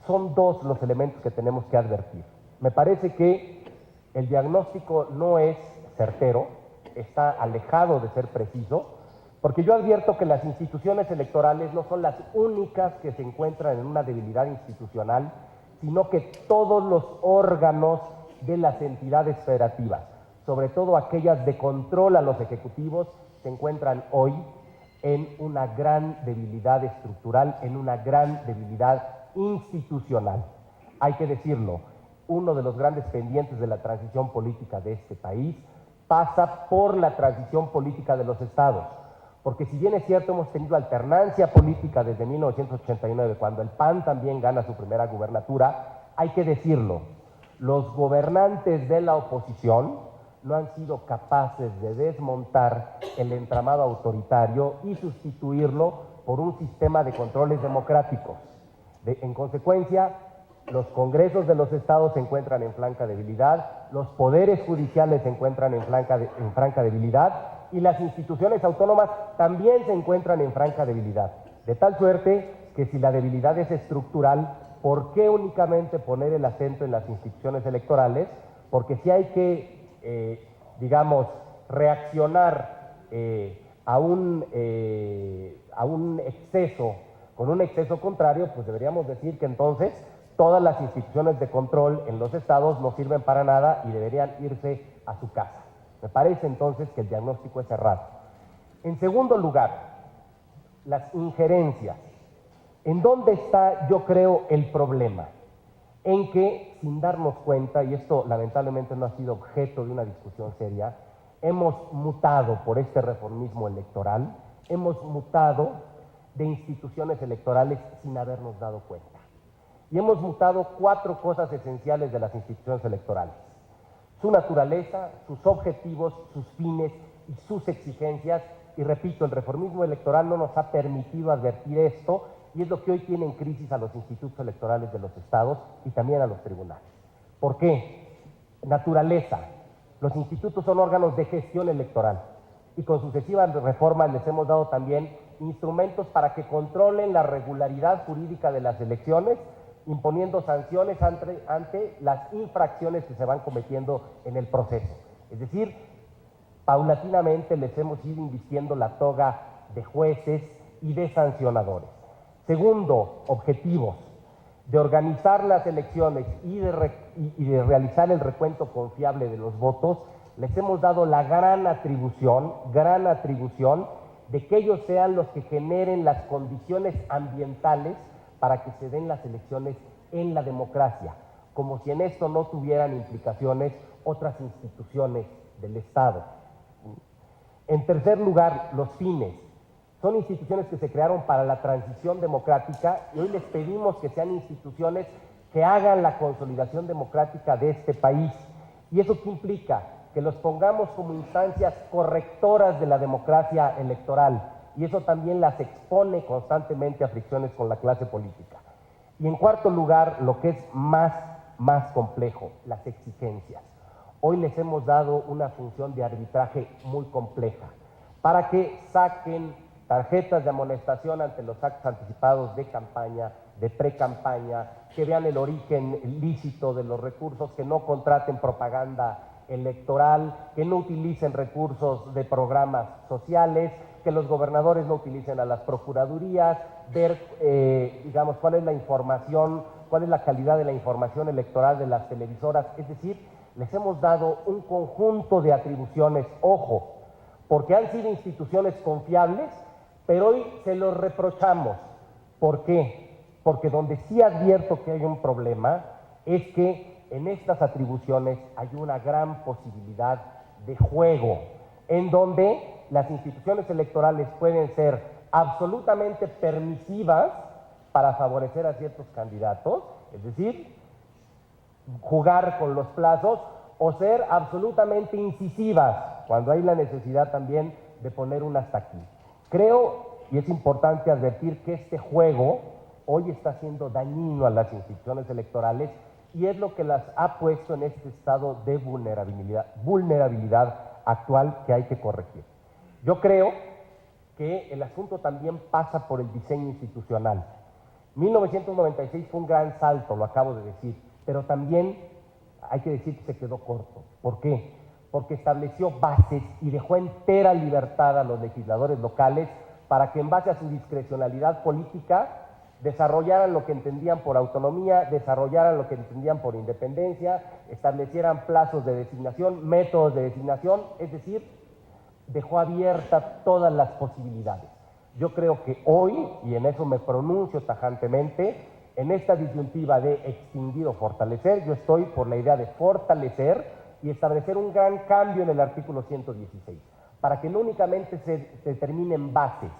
S6: son 2 los elementos que tenemos que advertir. Me parece que el diagnóstico no es certero, está alejado de ser preciso, porque yo advierto que las instituciones electorales no son las únicas que se encuentran en una debilidad institucional, sino que todos los órganos de las entidades federativas, sobre todo aquellas de control a los ejecutivos, se encuentran hoy en una gran debilidad estructural, en una gran debilidad institucional. Hay que decirlo, uno de los grandes pendientes de la transición política de este país pasa por la transición política de los estados, porque si bien es cierto hemos tenido alternancia política desde 1989, cuando el PAN también gana su primera gubernatura, hay que decirlo, los gobernantes de la oposición no han sido capaces de desmontar el entramado autoritario y sustituirlo por un sistema de controles democráticos. En consecuencia, los congresos de los estados se encuentran en franca debilidad, los poderes judiciales se encuentran en franca debilidad y las instituciones autónomas también se encuentran en franca debilidad. De tal suerte que si la debilidad es estructural, ¿por qué únicamente poner el acento en las instituciones electorales? Porque si hay que reaccionar a un exceso, con un exceso contrario, pues deberíamos decir que entonces todas las instituciones de control en los estados no sirven para nada y deberían irse a su casa. Me parece entonces que el diagnóstico es errado. En segundo lugar, las injerencias. ¿En dónde está, yo creo, el problema? En que, sin darnos cuenta, y esto lamentablemente no ha sido objeto de una discusión seria, hemos mutado por este reformismo electoral, hemos mutado de instituciones electorales sin habernos dado cuenta. Y hemos mutado 4 cosas esenciales de las instituciones electorales: su naturaleza, sus objetivos, sus fines y sus exigencias. Y repito, el reformismo electoral no nos ha permitido advertir esto, y es lo que hoy tiene en crisis a los institutos electorales de los estados y también a los tribunales. ¿Por qué? Naturaleza. Los institutos son órganos de gestión electoral, y con sucesivas reformas les hemos dado también instrumentos para que controlen la regularidad jurídica de las elecciones, imponiendo sanciones ante las infracciones que se van cometiendo en el proceso. Es decir, paulatinamente les hemos ido invistiendo la toga de jueces y de sancionadores. Segundo, objetivos: de organizar las elecciones y de realizar el recuento confiable de los votos. Les hemos dado la gran atribución de que ellos sean los que generen las condiciones ambientales para que se den las elecciones en la democracia, como si en esto no tuvieran implicaciones otras instituciones del Estado. En tercer lugar, los fines. Son instituciones que se crearon para la transición democrática, y hoy les pedimos que sean instituciones que hagan la consolidación democrática de este país. ¿Y eso qué implica? Que los pongamos como instancias correctoras de la democracia electoral, y eso también las expone constantemente a fricciones con la clase política. Y en cuarto lugar, lo que es más complejo, las exigencias. Hoy les hemos dado una función de arbitraje muy compleja para que saquen tarjetas de amonestación ante los actos anticipados de campaña, de pre-campaña, que vean el origen lícito de los recursos, que no contraten propaganda electoral, que no utilicen recursos de programas sociales, que los gobernadores no utilicen a las procuradurías, ver, digamos, cuál es la información, cuál es la calidad de la información electoral de las televisoras. Es decir, les hemos dado un conjunto de atribuciones, ojo, porque han sido instituciones confiables, pero hoy se los reprochamos. ¿Por qué? Porque donde sí advierto que hay un problema es que en estas atribuciones hay una gran posibilidad de juego, en donde las instituciones electorales pueden ser absolutamente permisivas para favorecer a ciertos candidatos, es decir, jugar con los plazos, o ser absolutamente incisivas cuando hay la necesidad también de poner un hasta aquí. Creo, y es importante advertir, que este juego hoy está siendo dañino a las instituciones electorales, y es lo que las ha puesto en este estado de vulnerabilidad actual que hay que corregir. Yo creo que el asunto también pasa por el diseño institucional. 1996 fue un gran salto, lo acabo de decir, pero también hay que decir que se quedó corto. ¿Por qué? Porque estableció bases y dejó entera libertad a los legisladores locales para que en base a su discrecionalidad política desarrollaran lo que entendían por autonomía, desarrollaran lo que entendían por independencia, establecieran plazos de designación, métodos de designación, es decir, dejó abiertas todas las posibilidades. Yo creo que hoy, y en eso me pronuncio tajantemente, en esta disyuntiva de extinguir o fortalecer, yo estoy por la idea de fortalecer y establecer un gran cambio en el artículo 116, para que no únicamente se determinen bases,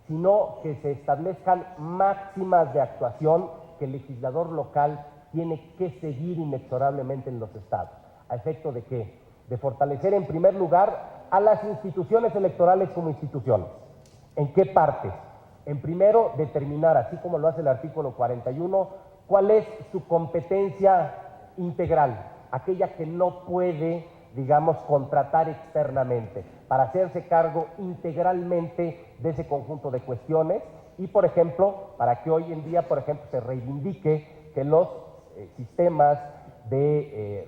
S6: sino que se establezcan máximas de actuación que el legislador local tiene que seguir inexorablemente en los estados. ¿A efecto de qué? De fortalecer en primer lugar a las instituciones electorales como instituciones. ¿En qué partes? En primero, determinar, así como lo hace el artículo 41, cuál es su competencia integral, aquella que no puede, digamos, contratar externamente, para hacerse cargo integralmente de ese conjunto de cuestiones y, por ejemplo, para que hoy en día, por ejemplo, se reivindique que los sistemas de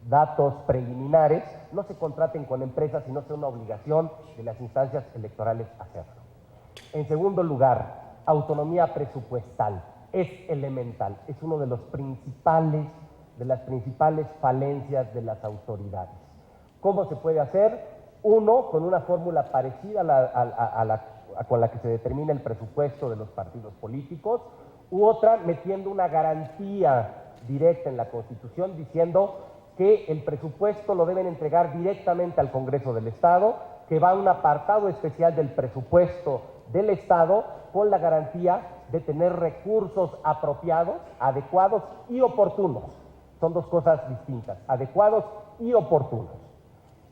S6: datos preliminares no se contraten con empresas, sino sea una obligación de las instancias electorales hacerlo. En segundo lugar, autonomía presupuestal. Es elemental, es uno de las principales falencias de las autoridades. ¿Cómo se puede hacer? Uno, con una fórmula parecida con la que se determina el presupuesto de los partidos políticos, u otra, metiendo una garantía directa en la Constitución, diciendo que el presupuesto lo deben entregar directamente al Congreso del Estado, que va a un apartado especial del presupuesto del Estado con la garantía de tener recursos apropiados, adecuados y oportunos. Son dos cosas distintas, adecuados y oportunos.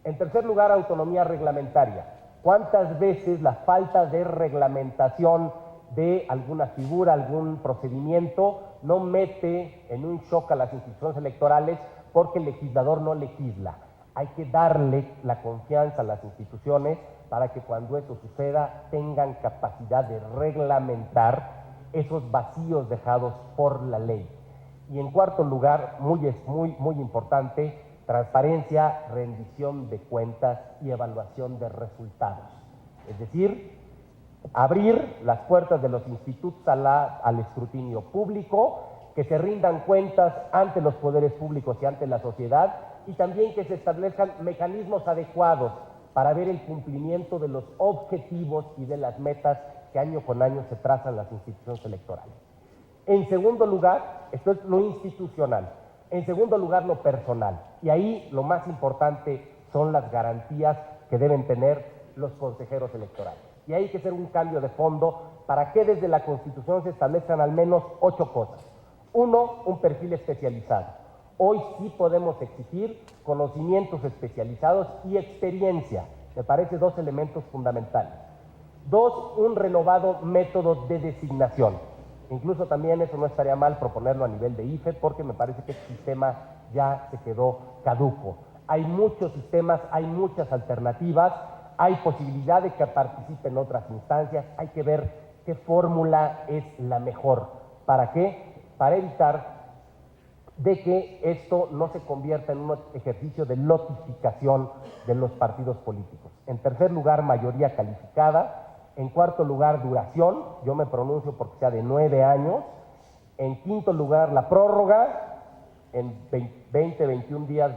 S6: En tercer lugar, autonomía reglamentaria. ¿Cuántas veces la falta de reglamentación de alguna figura, algún procedimiento, no mete en un shock a las instituciones electorales porque el legislador no legisla? Hay que darle la confianza a las instituciones para que cuando eso suceda tengan capacidad de reglamentar esos vacíos dejados por la ley. Y en cuarto lugar, muy importante, transparencia, rendición de cuentas y evaluación de resultados. Es decir, abrir las puertas de los institutos al escrutinio público, que se rindan cuentas ante los poderes públicos y ante la sociedad, y también que se establezcan mecanismos adecuados para ver el cumplimiento de los objetivos y de las metas que año con año se trazan las instituciones electorales. En segundo lugar, esto es lo institucional. En segundo lugar, lo personal. Y ahí lo más importante son las garantías que deben tener los consejeros electorales. Y hay que hacer un cambio de fondo para que desde la Constitución se establezcan al menos 8 cosas. 1, un perfil especializado. Hoy sí podemos exigir conocimientos especializados y experiencia. Me parece 2 elementos fundamentales. 2, un renovado método de designación. Incluso también eso no estaría mal proponerlo a nivel de IFE, porque me parece que el sistema ya se quedó caduco. Hay muchos sistemas, hay muchas alternativas, hay posibilidad de que participen otras instancias, hay que ver qué fórmula es la mejor. ¿Para qué? Para evitar de que esto no se convierta en un ejercicio de lotificación de los partidos políticos. En tercer lugar, mayoría calificada. En cuarto lugar, duración. Yo me pronuncio porque sea de 9 años. En quinto lugar, la prórroga. En 20, 21 días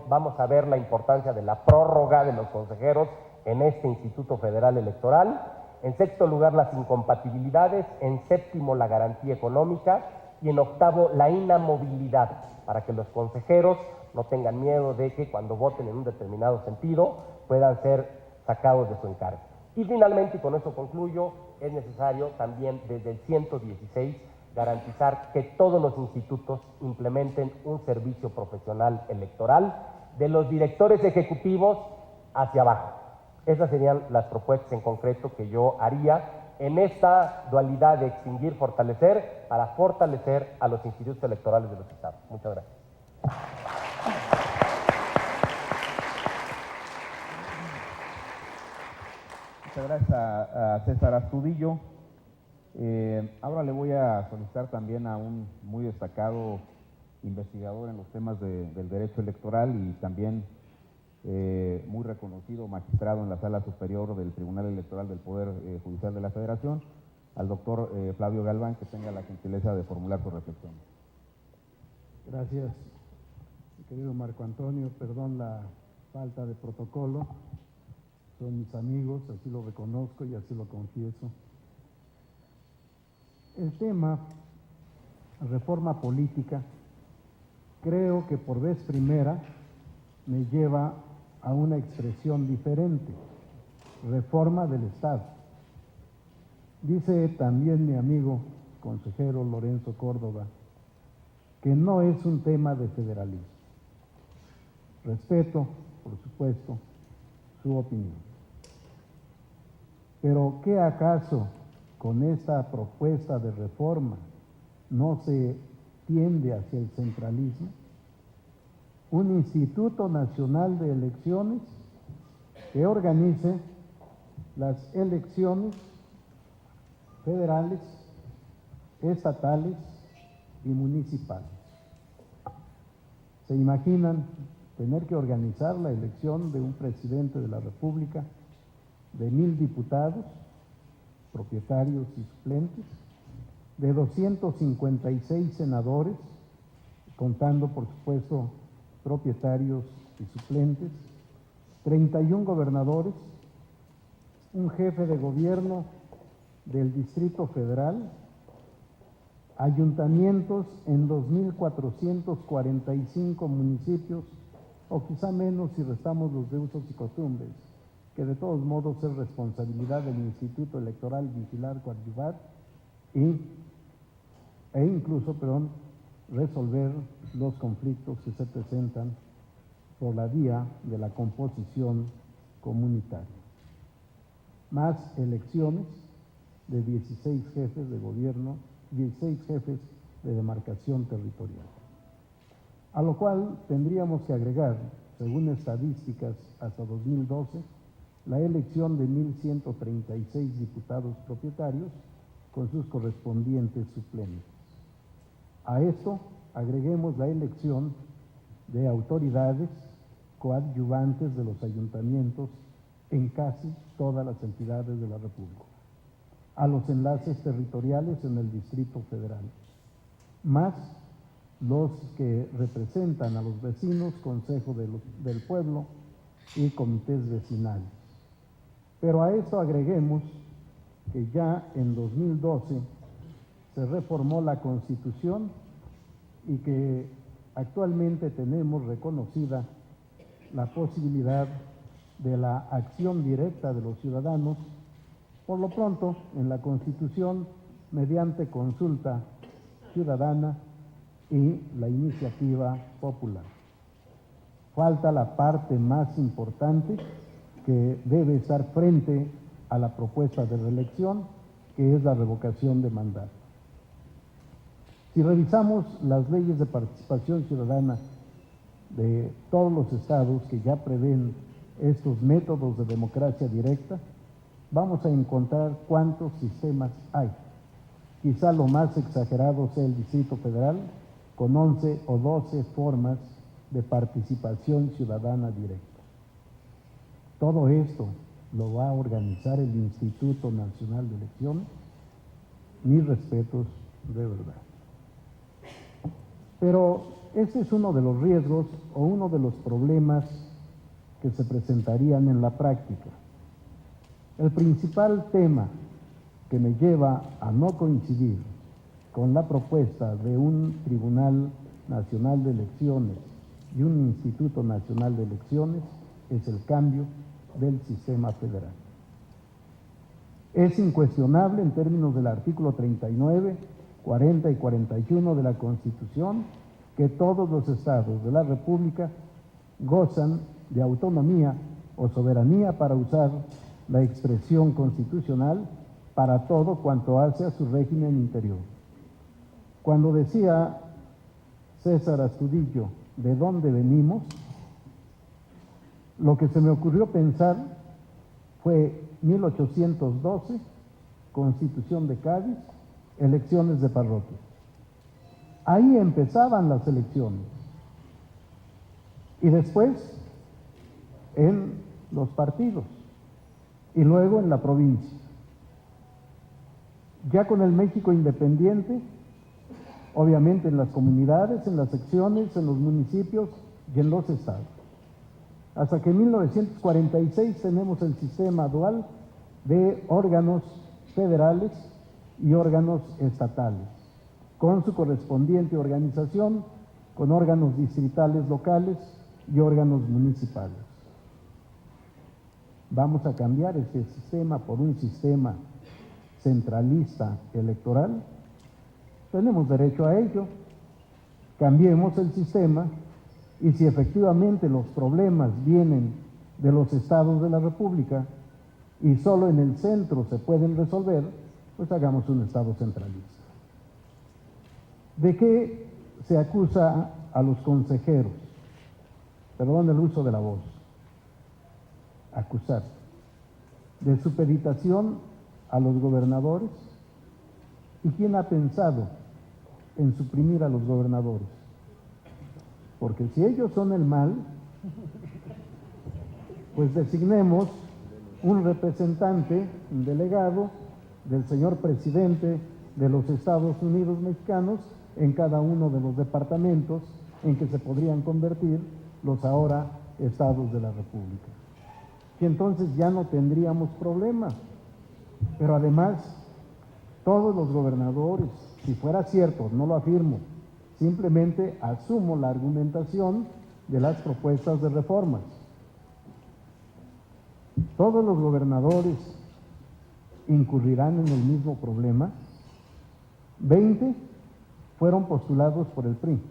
S6: vamos a ver la importancia de la prórroga de los consejeros en este Instituto Federal Electoral. En sexto lugar, las incompatibilidades. En séptimo, la garantía económica. Y en octavo, la inamovilidad, para que los consejeros no tengan miedo de que cuando voten en un determinado sentido puedan ser sacados de su encargo. Y finalmente, y con eso concluyo, es necesario también desde el 116 garantizar que todos los institutos implementen un servicio profesional electoral de los directores ejecutivos hacia abajo. Esas serían las propuestas en concreto que yo haría en esta dualidad de extinguir, fortalecer, para fortalecer a los institutos electorales de los estados. Muchas gracias.
S1: Muchas gracias a César Astudillo. Ahora le voy a solicitar también a un muy destacado investigador en los temas del derecho electoral y también muy reconocido magistrado en la Sala Superior del Tribunal Electoral del Poder Judicial de la Federación, al doctor Flavio Galván, que tenga la gentileza de formular su reflexión.
S4: Gracias, mi querido Marco Antonio. Perdón la falta de protocolo. Son mis amigos, así lo reconozco y así lo confieso. El tema, reforma política, creo que por vez primera me lleva a una expresión diferente, reforma del Estado. Dice también mi amigo consejero Lorenzo Córdoba que no es un tema de federalismo. Respeto, por supuesto, su opinión. Pero ¿qué acaso con esta propuesta de reforma no se tiende hacia el centralismo? Un Instituto Nacional de Elecciones que organice las elecciones federales, estatales y municipales. ¿Se imaginan tener que organizar la elección de un presidente de la República, de 1000 diputados, propietarios y suplentes, de 256 senadores, contando por supuesto propietarios y suplentes, 31 gobernadores, un jefe de gobierno del Distrito Federal, ayuntamientos en 2.445 municipios, o quizá menos si restamos los de usos y costumbres, que de todos modos es responsabilidad del Instituto Electoral vigilar, coadyuvar e incluso, resolver los conflictos que se presentan por la vía de la composición comunitaria. Más elecciones de 16 jefes de gobierno, 16 jefes de demarcación territorial. A lo cual tendríamos que agregar, según estadísticas hasta 2012, la elección de 1.136 diputados propietarios con sus correspondientes suplentes. A esto agreguemos la elección de autoridades coadyuvantes de los ayuntamientos en casi todas las entidades de la República, a los enlaces territoriales en el Distrito Federal, más los que representan a los vecinos, Consejo del Pueblo y comités vecinales. Pero a esto agreguemos que ya en 2012 se reformó la Constitución y que actualmente tenemos reconocida la posibilidad de la acción directa de los ciudadanos, por lo pronto en la Constitución, mediante consulta ciudadana y la iniciativa popular. Falta la parte más importante que debe estar frente a la propuesta de reelección, que es la revocación de mandato. Si revisamos las leyes de participación ciudadana de todos los estados que ya prevén estos métodos de democracia directa, vamos a encontrar cuántos sistemas hay. Quizá lo más exagerado sea el Distrito Federal, con 11 o 12 formas de participación ciudadana directa. Todo esto lo va a organizar el Instituto Nacional de Elecciones. Mis respetos, de verdad. Pero ese es uno de los riesgos o uno de los problemas que se presentarían en la práctica. El principal tema que me lleva a no coincidir con la propuesta de un Tribunal Nacional de Elecciones y un Instituto Nacional de Elecciones es el cambio del sistema federal. Es incuestionable en términos del artículo 39, 40 y 41 de la Constitución que todos los estados de la República gozan de autonomía o soberanía para usar la expresión constitucional para todo cuanto hace a su régimen interior. Cuando decía César Astudillo, ¿de dónde venimos?, lo que se me ocurrió pensar fue 1812, Constitución de Cádiz, elecciones de parroquia. Ahí empezaban las elecciones. Y después en los partidos y luego en la provincia. Ya con el México independiente, obviamente en las comunidades, en las secciones, en los municipios y en los estados. Hasta que en 1946 tenemos el sistema dual de órganos federales y órganos estatales, con su correspondiente organización, con órganos distritales locales y órganos municipales. Vamos a cambiar este sistema por un sistema centralista electoral. Tenemos derecho a ello. Cambiemos el sistema y si efectivamente los problemas vienen de los estados de la República y solo en el centro se pueden resolver, pues hagamos un estado centralista. ¿De qué se acusa a los consejeros? Perdón el uso de la voz. Acusar. De supeditación a los gobernadores. ¿Y quién ha pensado en suprimir a los gobernadores? Porque si ellos son el mal, pues designemos un representante, un delegado del señor presidente de los Estados Unidos mexicanos en cada uno de los departamentos en que se podrían convertir los ahora estados de la República. Y entonces ya no tendríamos problemas. Pero además, todos los gobernadores, Si fuera cierto, no lo afirmo, simplemente asumo la argumentación de las propuestas de reformas. Todos los gobernadores incurrirán en el mismo problema. 20 fueron postulados por el PRI,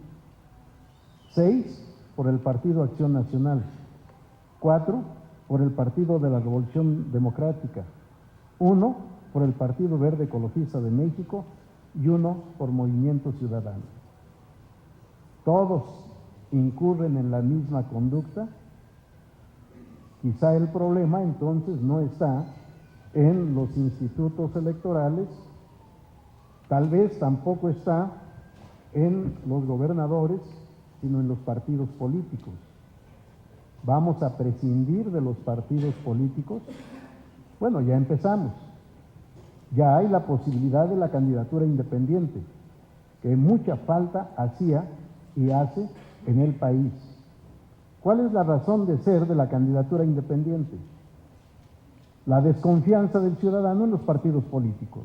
S4: 6 por el Partido Acción Nacional, 4 por el Partido de la Revolución Democrática, 1 por el Partido Verde Ecologista de México y 1 por Movimiento Ciudadano. Todos incurren en la misma conducta. Quizá el problema entonces no está en los institutos electorales, tal vez tampoco está en los gobernadores, sino en los partidos políticos. ¿Vamos a prescindir de los partidos políticos? Bueno, ya empezamos. Ya hay la posibilidad de la candidatura independiente, que mucha falta hacía y hace en el país. ¿Cuál es la razón de ser de la candidatura independiente? La desconfianza del ciudadano en los partidos políticos,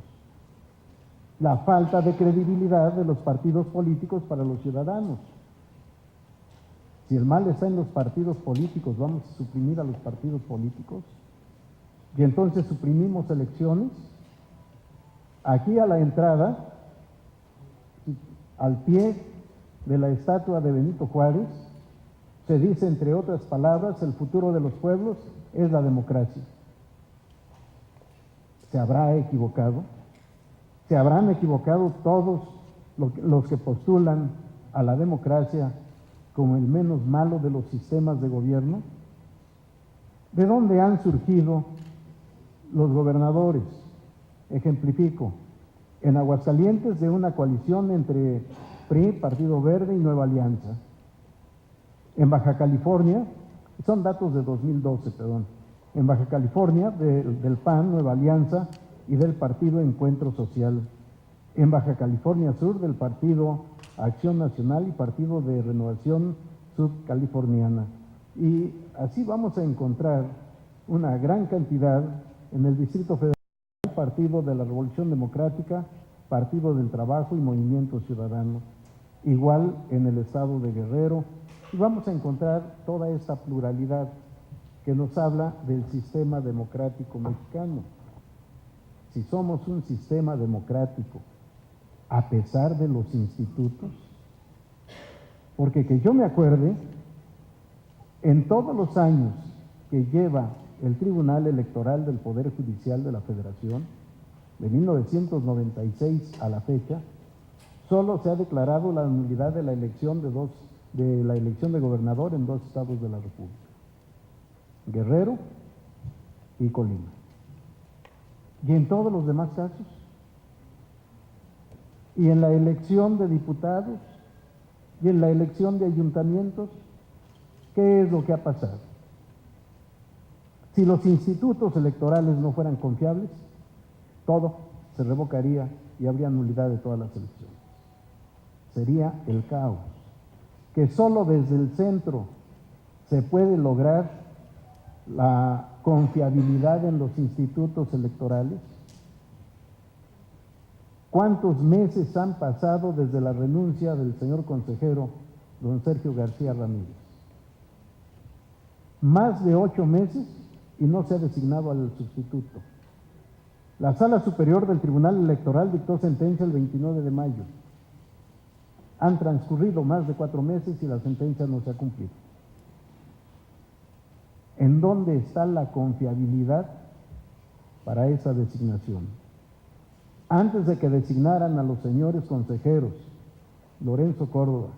S4: la falta de credibilidad de los partidos políticos para los ciudadanos. Si el mal está en los partidos políticos, ¿vamos a suprimir a los partidos políticos? Y entonces suprimimos elecciones. Aquí a la entrada, al pie de la estatua de Benito Juárez, se dice, entre otras palabras, el futuro de los pueblos es la democracia. ¿Se habrá equivocado? ¿Se habrán equivocado todos los que postulan a la democracia como el menos malo de los sistemas de gobierno? ¿De dónde han surgido los gobernadores? Ejemplifico, en Aguascalientes de una coalición entre PRI, Partido Verde y Nueva Alianza. En Baja California, son datos de 2012, perdón, en Baja California del PAN, Nueva Alianza y del Partido Encuentro Social. En Baja California Sur del Partido Acción Nacional y Partido de Renovación Subcaliforniana. Y así vamos a encontrar una gran cantidad en el Distrito Federal, Partido de la Revolución Democrática, Partido del Trabajo y Movimiento Ciudadano. Igual en el estado de Guerrero. Y vamos a encontrar toda esta pluralidad que nos habla del sistema democrático mexicano. Si somos un sistema democrático, a pesar de los institutos, porque que yo me acuerde, en todos los años que lleva el Tribunal Electoral del Poder Judicial de la Federación, de 1996 a la fecha, solo se ha declarado la nulidad de la elección de gobernador en 2 estados de la República, Guerrero y Colima. Y en todos los demás casos, y en la elección de diputados, y en la elección de ayuntamientos, ¿qué es lo que ha pasado? Si los institutos electorales no fueran confiables, todo se revocaría y habría nulidad de todas las elecciones. Sería el caos. Que solo desde el centro se puede lograr la confiabilidad en los institutos electorales. ¿Cuántos meses han pasado desde la renuncia del señor consejero, don Sergio García Ramírez? Más de 8 meses y no se ha designado al sustituto. La Sala Superior del Tribunal Electoral dictó sentencia el 29 de mayo. Han transcurrido más de 4 meses y la sentencia no se ha cumplido. ¿En dónde está la confiabilidad para esa designación? Antes de que designaran a los señores consejeros Lorenzo Córdoba,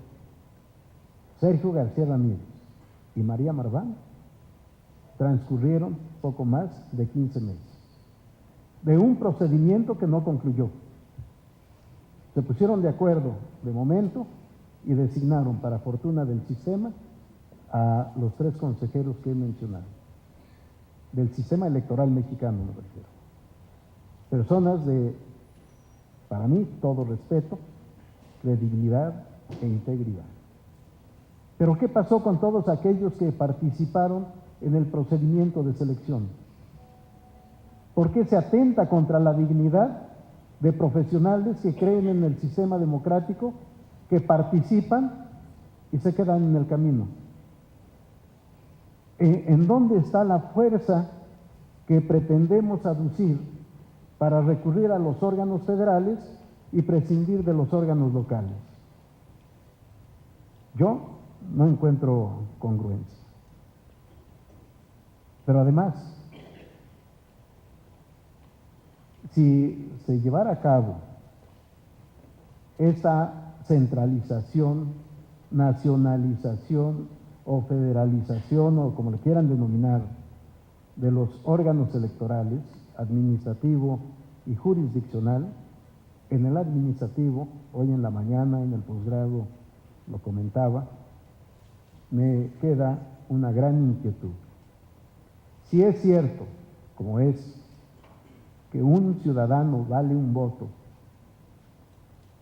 S4: Sergio García Ramírez y María Marván, transcurrieron poco más de 15 meses de un procedimiento que no concluyó. Se pusieron de acuerdo de momento y designaron, para fortuna del sistema, a los 3 consejeros que he mencionado. Del sistema electoral mexicano, me refiero. Personas de, para mí, todo respeto, credibilidad e integridad. Pero ¿qué pasó con todos aquellos que participaron en el procedimiento de selección? ¿Por qué se atenta contra la dignidad de profesionales que creen en el sistema democrático, que participan y se quedan en el camino. ¿En dónde está la fuerza que pretendemos aducir para recurrir a los órganos federales y prescindir de los órganos locales? Yo no encuentro congruencia. Pero además, si se llevara a cabo esta centralización, nacionalización o federalización, o como le quieran denominar, de los órganos electorales, administrativo y jurisdiccional, en el administrativo, hoy en la mañana, en el posgrado, lo comentaba, me queda una gran inquietud. Si es cierto, como es, que un ciudadano vale un voto,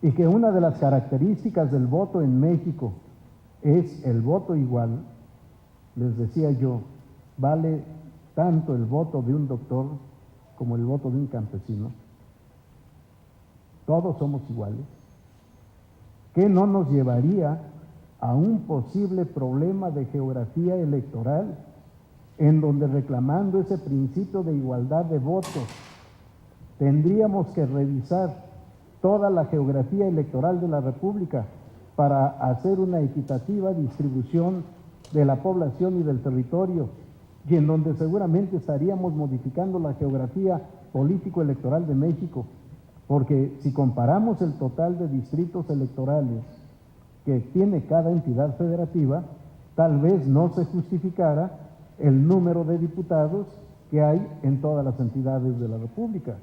S4: y que una de las características del voto en México es el voto igual, les decía yo, vale tanto el voto de un doctor como el voto de un campesino. Todos somos iguales. ¿Qué no nos llevaría a un posible problema de geografía electoral, en donde, reclamando ese principio de igualdad de votos, tendríamos que revisar toda la geografía electoral de la República para hacer una equitativa distribución de la población y del territorio, y en donde seguramente estaríamos modificando la geografía político-electoral de México? Porque si comparamos el total de distritos electorales que tiene cada entidad federativa, tal vez no se justificara el número de diputados que hay en todas las entidades de la República.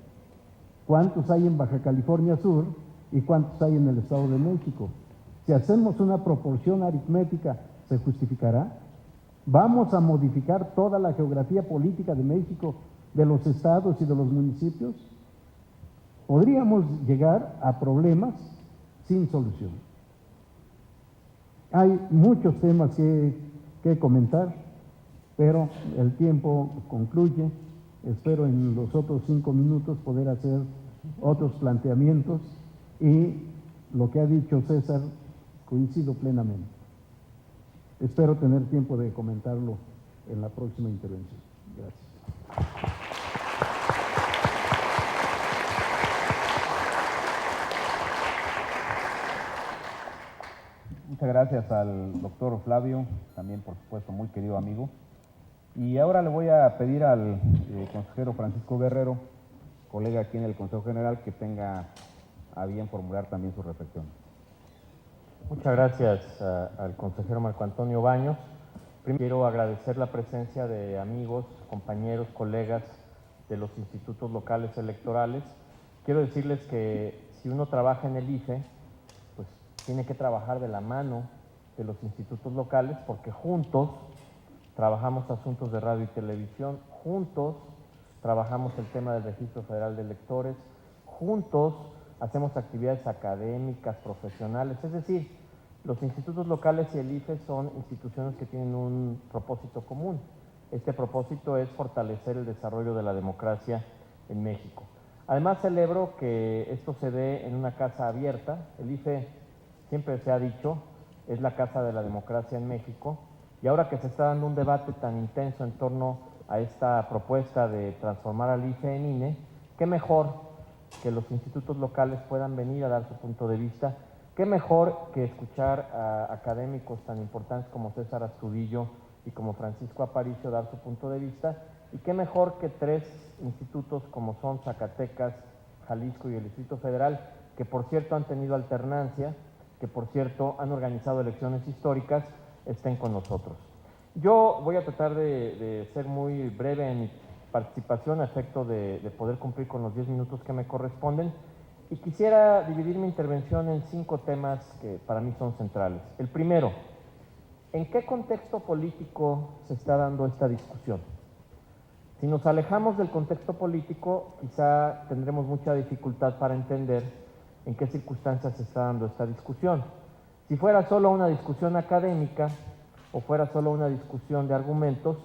S4: ¿Cuántos hay en Baja California Sur y cuántos hay en el Estado de México? Si hacemos una proporción aritmética, ¿se justificará? ¿Vamos a modificar toda la geografía política de México, de los estados y de los municipios? Podríamos llegar a problemas sin solución. Hay muchos temas que comentar, pero el tiempo concluye. Espero en los otros 5 minutos poder hacer otros planteamientos, y lo que ha dicho César coincido plenamente. Espero tener tiempo de comentarlo en la próxima intervención. Gracias.
S5: Muchas gracias al doctor Flavio, también por supuesto muy querido amigo. Y ahora le voy a pedir al consejero Francisco Guerrero, colega aquí en el Consejo General, que tenga a bien formular también su reflexión.
S7: Muchas gracias al consejero Marco Antonio Baños. Primero quiero agradecer la presencia de amigos, compañeros, colegas de los institutos locales electorales. Quiero decirles que si uno trabaja en el IFE, pues tiene que trabajar de la mano de los institutos locales, porque juntos trabajamos asuntos de radio y televisión, juntos trabajamos el tema del Registro Federal de Electores, juntos hacemos actividades académicas, profesionales, es decir, los institutos locales y el IFE son instituciones que tienen un propósito común. Este propósito es fortalecer el desarrollo de la democracia en México. Además, celebro que esto se dé en una casa abierta. El IFE, siempre se ha dicho, es la casa de la democracia en México, y ahora que se está dando un debate tan intenso en torno a esta propuesta de transformar al IFE en INE, qué mejor que los institutos locales puedan venir a dar su punto de vista, qué mejor que escuchar a académicos tan importantes como César Astudillo y como Francisco Aparicio dar su punto de vista, y qué mejor que 3 institutos como son Zacatecas, Jalisco y el Distrito Federal, que por cierto han tenido alternancia, que por cierto han organizado elecciones históricas, estén con nosotros. Yo voy a tratar de ser muy breve en mi participación a efecto de poder cumplir con los 10 minutos que me corresponden, y quisiera dividir mi intervención en 5 temas que para mí son centrales. El primero, ¿en qué contexto político se está dando esta discusión? Si nos alejamos del contexto político, quizá tendremos mucha dificultad para entender en qué circunstancias se está dando esta discusión. Si fuera solo una discusión académica o fuera solo una discusión de argumentos,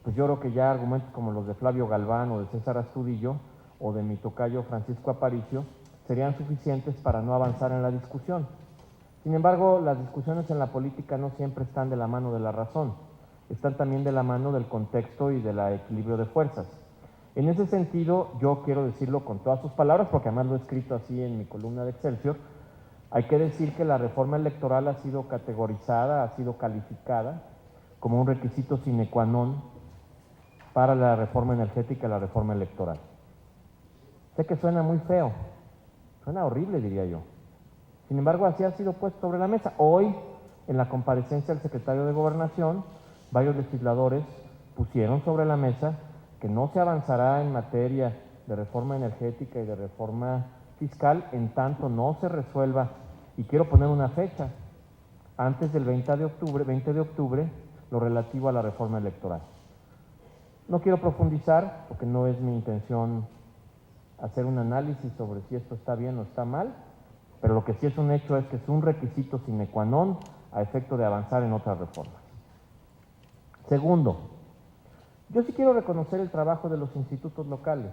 S7: pues yo creo que ya argumentos como los de Flavio Galván o de César Astudillo o de mi tocayo Francisco Aparicio serían suficientes para no avanzar en la discusión. Sin embargo, las discusiones en la política no siempre están de la mano de la razón, están también de la mano del contexto y del equilibrio de fuerzas. En ese sentido, yo quiero decirlo con todas sus palabras, porque además lo he escrito así en mi columna de Excelsior, hay que decir que la reforma electoral ha sido categorizada, ha sido calificada como un requisito sine qua non para la reforma energética y la reforma electoral. Sé que suena muy feo, suena horrible, diría yo. Sin embargo, así ha sido puesto sobre la mesa. Hoy, en la comparecencia del secretario de Gobernación, varios legisladores pusieron sobre la mesa que no se avanzará en materia de reforma energética y de reforma fiscal en tanto no se resuelva, y quiero poner una fecha, antes del 20 de octubre, lo relativo a la reforma electoral. No quiero profundizar, porque no es mi intención hacer un análisis sobre si esto está bien o está mal, pero lo que sí es un hecho es que es un requisito sine qua non a efecto de avanzar en otras reformas. Segundo, yo sí quiero reconocer el trabajo de los institutos locales,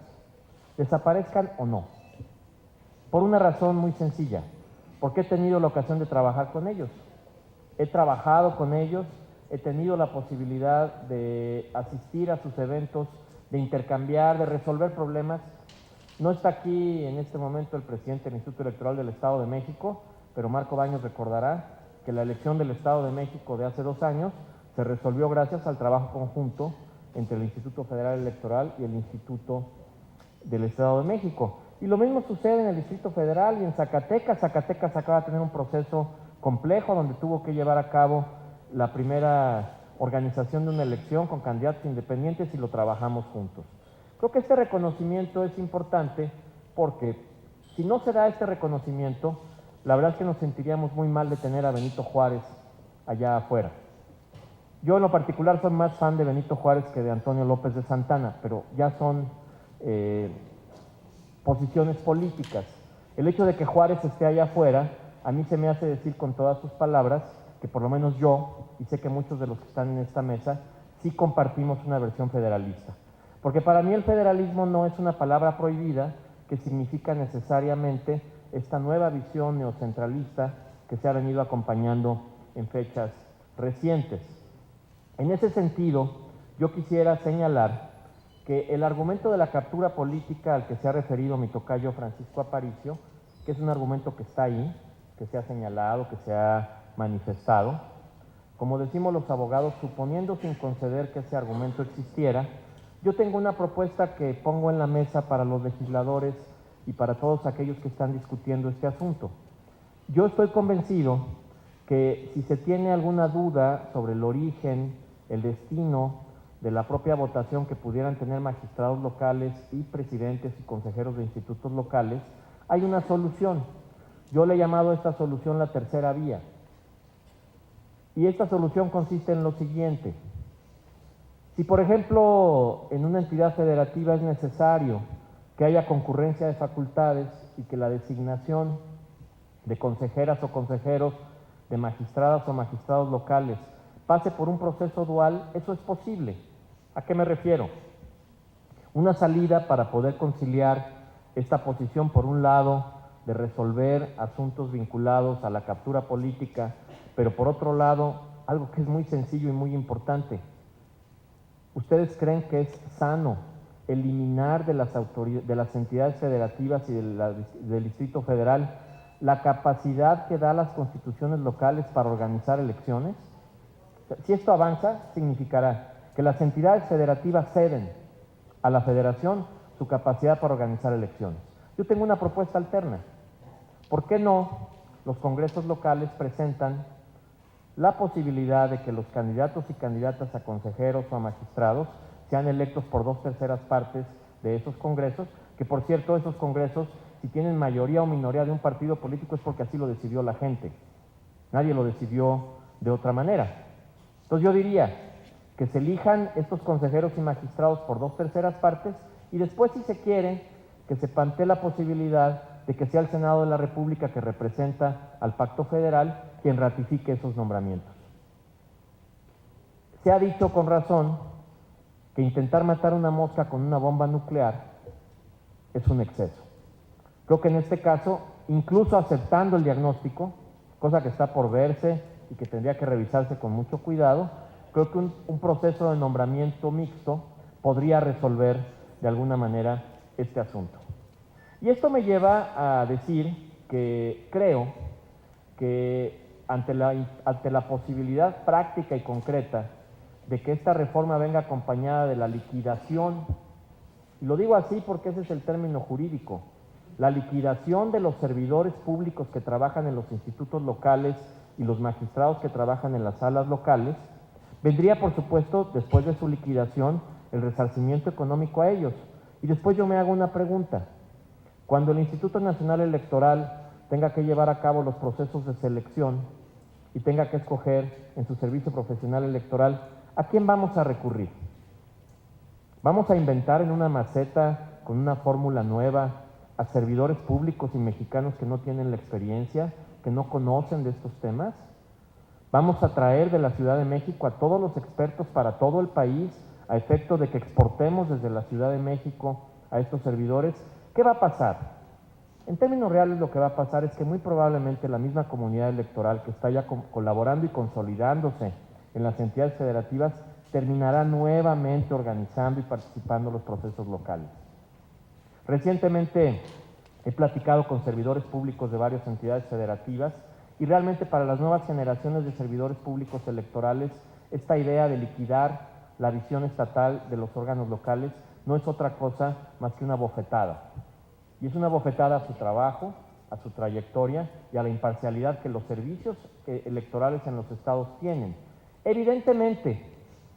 S7: desaparezcan o no, por una razón muy sencilla, porque he tenido la ocasión de trabajar con ellos. He trabajado con ellos, he tenido la posibilidad de asistir a sus eventos, de intercambiar, de resolver problemas. No está aquí en este momento el presidente del Instituto Electoral del Estado de México, pero Marco Baños recordará que la elección del Estado de México de hace 2 años se resolvió gracias al trabajo conjunto entre el Instituto Federal Electoral y el Instituto del Estado de México. Y lo mismo sucede en el Distrito Federal y en Zacatecas. Zacatecas acaba de tener un proceso complejo donde tuvo que llevar a cabo la primera organización de una elección con candidatos independientes y lo trabajamos juntos. Creo que este reconocimiento es importante porque si no se da este reconocimiento, la verdad es que nos sentiríamos muy mal de tener a Benito Juárez allá afuera. Yo en lo particular soy más fan de Benito Juárez que de Antonio López de Santana, pero ya son posiciones políticas. El hecho de que Juárez esté allá afuera, a mí se me hace decir con todas sus palabras que por lo menos yo, y sé que muchos de los que están en esta mesa, sí compartimos una versión federalista. Porque para mí el federalismo no es una palabra prohibida que significa necesariamente esta nueva visión neocentralista que se ha venido acompañando en fechas recientes. En ese sentido, yo quisiera señalar que el argumento de la captura política al que se ha referido mi tocayo Francisco Aparicio, que es un argumento que está ahí, que se ha señalado, que se ha manifestado, como decimos los abogados, suponiendo sin conceder que ese argumento existiera, yo tengo una propuesta que pongo en la mesa para los legisladores y para todos aquellos que están discutiendo este asunto. Yo estoy convencido que si se tiene alguna duda sobre el origen, el destino de la propia votación que pudieran tener magistrados locales y presidentes y consejeros de institutos locales, hay una solución. Yo le he llamado a esta solución la tercera vía. Y esta solución consiste en lo siguiente. Si, por ejemplo, en una entidad federativa es necesario que haya concurrencia de facultades y que la designación de consejeras o consejeros, de magistradas o magistrados locales, pase por un proceso dual, eso es posible. ¿A qué me refiero? Una salida para poder conciliar esta posición, por un lado, de resolver asuntos vinculados a la captura política, pero por otro lado, algo que es muy sencillo y muy importante. ¿Ustedes creen que es sano eliminar de las entidades federativas y del Distrito Federal la capacidad que da las constituciones locales para organizar elecciones? Si esto avanza, significará que las entidades federativas ceden a la federación su capacidad para organizar elecciones. Yo tengo una propuesta alterna. ¿Por qué no los congresos locales presentan la posibilidad de que los candidatos y candidatas a consejeros o a magistrados sean electos por 2/3 partes de esos congresos, que por cierto esos congresos, si tienen mayoría o minoría de un partido político, es porque así lo decidió la gente. Nadie lo decidió de otra manera. Entonces yo diría que se elijan estos consejeros y magistrados por 2/3 partes y después, si se quiere, que se plantee la posibilidad de que sea el Senado de la República, que representa al Pacto Federal, quien ratifique esos nombramientos. Se ha dicho con razón que intentar matar una mosca con una bomba nuclear es un exceso. Creo que en este caso, incluso aceptando el diagnóstico, cosa que está por verse y que tendría que revisarse con mucho cuidado, creo que un proceso de nombramiento mixto podría resolver de alguna manera este asunto. Y esto me lleva a decir que creo que ante la posibilidad práctica y concreta de que esta reforma venga acompañada de la liquidación, y lo digo así porque ese es el término jurídico, la liquidación de los servidores públicos que trabajan en los institutos locales y los magistrados que trabajan en las salas locales, vendría, por supuesto, después de su liquidación, el resarcimiento económico a ellos. Y después yo me hago una pregunta. Cuando el Instituto Nacional Electoral tenga que llevar a cabo los procesos de selección y tenga que escoger en su servicio profesional electoral, ¿a quién vamos a recurrir? ¿Vamos a inventar en una maceta con una fórmula nueva a servidores públicos y mexicanos que no tienen la experiencia, que no conocen de estos temas? ¿Vamos a traer de la Ciudad de México a todos los expertos para todo el país a efecto de que exportemos desde la Ciudad de México a estos servidores? ¿Qué va a pasar? En términos reales lo que va a pasar es que muy probablemente la misma comunidad electoral que está ya colaborando y consolidándose en las entidades federativas terminará nuevamente organizando y participando en los procesos locales. Recientemente he platicado con servidores públicos de varias entidades federativas y realmente para las nuevas generaciones de servidores públicos electorales esta idea de liquidar la visión estatal de los órganos locales no es otra cosa más que una bofetada. Y es una bofetada a su trabajo, a su trayectoria y a la imparcialidad que los servicios electorales en los estados tienen. Evidentemente,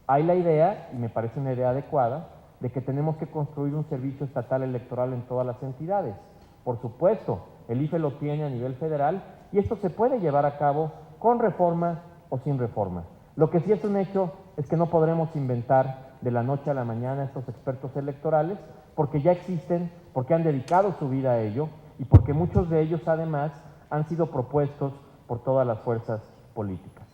S7: hay la idea, y me parece una idea adecuada, de que tenemos que construir un servicio estatal electoral en todas las entidades. Por supuesto, el IFE lo tiene a nivel federal y esto se puede llevar a cabo con reforma o sin reforma. Lo que sí es un hecho es que no podremos inventar de la noche a la mañana estos expertos electorales porque ya existen, porque han dedicado su vida a ello y porque muchos de ellos además han sido propuestos por todas las fuerzas políticas.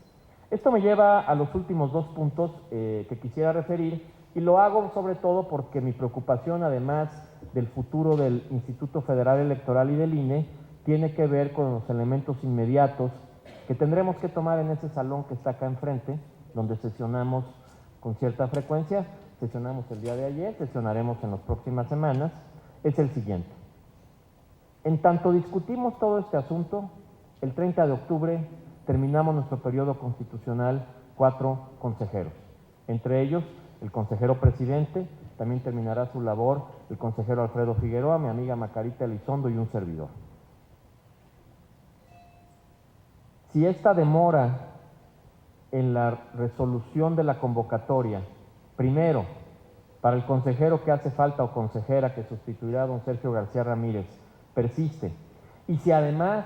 S7: Esto me lleva a los últimos dos puntos que quisiera referir y lo hago sobre todo porque mi preocupación, además del futuro del Instituto Federal Electoral y del INE, tiene que ver con los elementos inmediatos que tendremos que tomar en ese salón que está acá enfrente, donde sesionamos con cierta frecuencia, sesionamos el día de ayer, sesionaremos en las próximas semanas, es el siguiente. En tanto discutimos todo este asunto, el 30 de octubre terminamos nuestro periodo constitucional 4 consejeros, entre ellos el consejero presidente, también terminará su labor el consejero Alfredo Figueroa, mi amiga Macarita Elizondo y un servidor. Si esta demora en la resolución de la convocatoria, primero, para el consejero que hace falta o consejera que sustituirá a don Sergio García Ramírez, persiste, y si además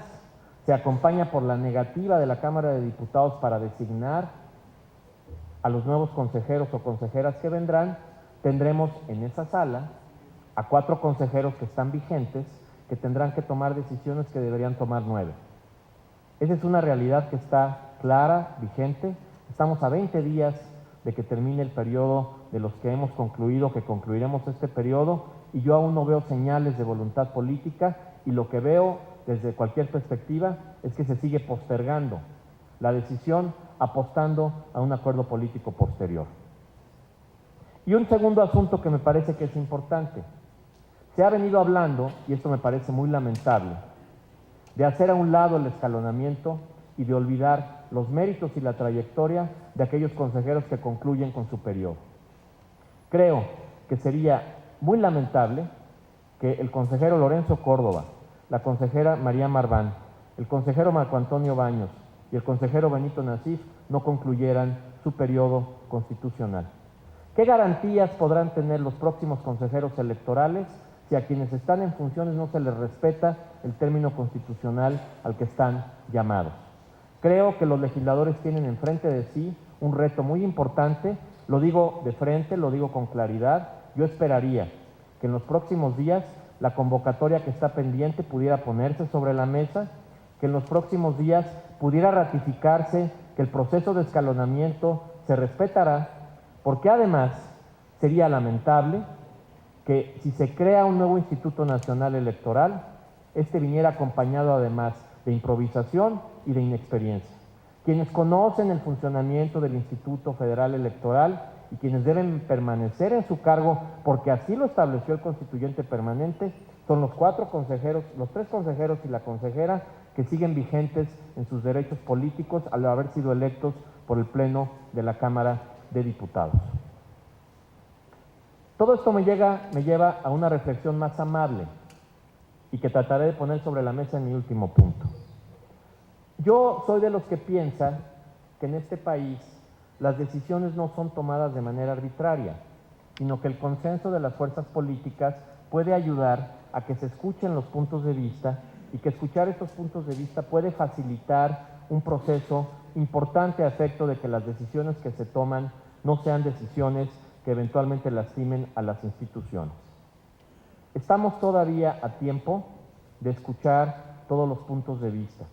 S7: se acompaña por la negativa de la Cámara de Diputados para designar a los nuevos consejeros o consejeras que vendrán, tendremos en esa sala a 4 consejeros que están vigentes que tendrán que tomar decisiones que deberían tomar 9. Esa es una realidad que está clara, vigente. Estamos a 20 días de que termine el periodo de los que hemos concluido, que concluiremos este periodo, y yo aún no veo señales de voluntad política y lo que veo desde cualquier perspectiva es que se sigue postergando la decisión apostando a un acuerdo político posterior. Y un segundo asunto que me parece que es importante. Se ha venido hablando, y esto me parece muy lamentable, de hacer a un lado el escalonamiento y de olvidar los méritos y la trayectoria de aquellos consejeros que concluyen con su periodo. Creo que sería muy lamentable que el consejero Lorenzo Córdoba, la consejera María Marván, el consejero Marco Antonio Baños y el consejero Benito Nasif no concluyeran su periodo constitucional. ¿Qué garantías podrán tener los próximos consejeros electorales si a quienes están en funciones no se les respeta el término constitucional al que están llamados? Creo que los legisladores tienen enfrente de sí un reto muy importante, lo digo de frente, lo digo con claridad. Yo esperaría que en los próximos días la convocatoria que está pendiente pudiera ponerse sobre la mesa, que en los próximos días pudiera ratificarse que el proceso de escalonamiento se respetará, porque además sería lamentable que si se crea un nuevo Instituto Nacional Electoral, viniera acompañado además de improvisación y de inexperiencia. Quienes conocen el funcionamiento del Instituto Federal Electoral y quienes deben permanecer en su cargo, porque así lo estableció el constituyente permanente, son los 4 consejeros, los 3 consejeros y la consejera que siguen vigentes en sus derechos políticos al haber sido electos por el Pleno de la Cámara de Diputados. Todo esto me lleva a una reflexión más amable y que trataré de poner sobre la mesa en mi último punto. Yo soy de los que piensan que en este país las decisiones no son tomadas de manera arbitraria, sino que el consenso de las fuerzas políticas puede ayudar a que se escuchen los puntos de vista y que escuchar estos puntos de vista puede facilitar un proceso importante a efecto de que las decisiones que se toman no sean decisiones que eventualmente lastimen a las instituciones. Estamos todavía a tiempo de escuchar todos los puntos de vista.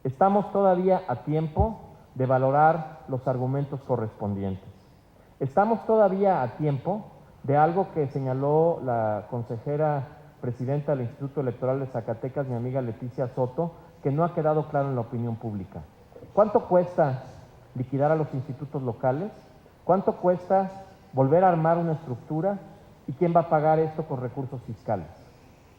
S7: Estamos todavía a tiempo de valorar los argumentos correspondientes. Estamos todavía a tiempo de algo que señaló la consejera presidenta del Instituto Electoral de Zacatecas, mi amiga Leticia Soto, que no ha quedado claro en la opinión pública. ¿Cuánto cuesta liquidar a los institutos locales? ¿Cuánto cuesta volver a armar una estructura? ¿Y quién va a pagar esto con recursos fiscales?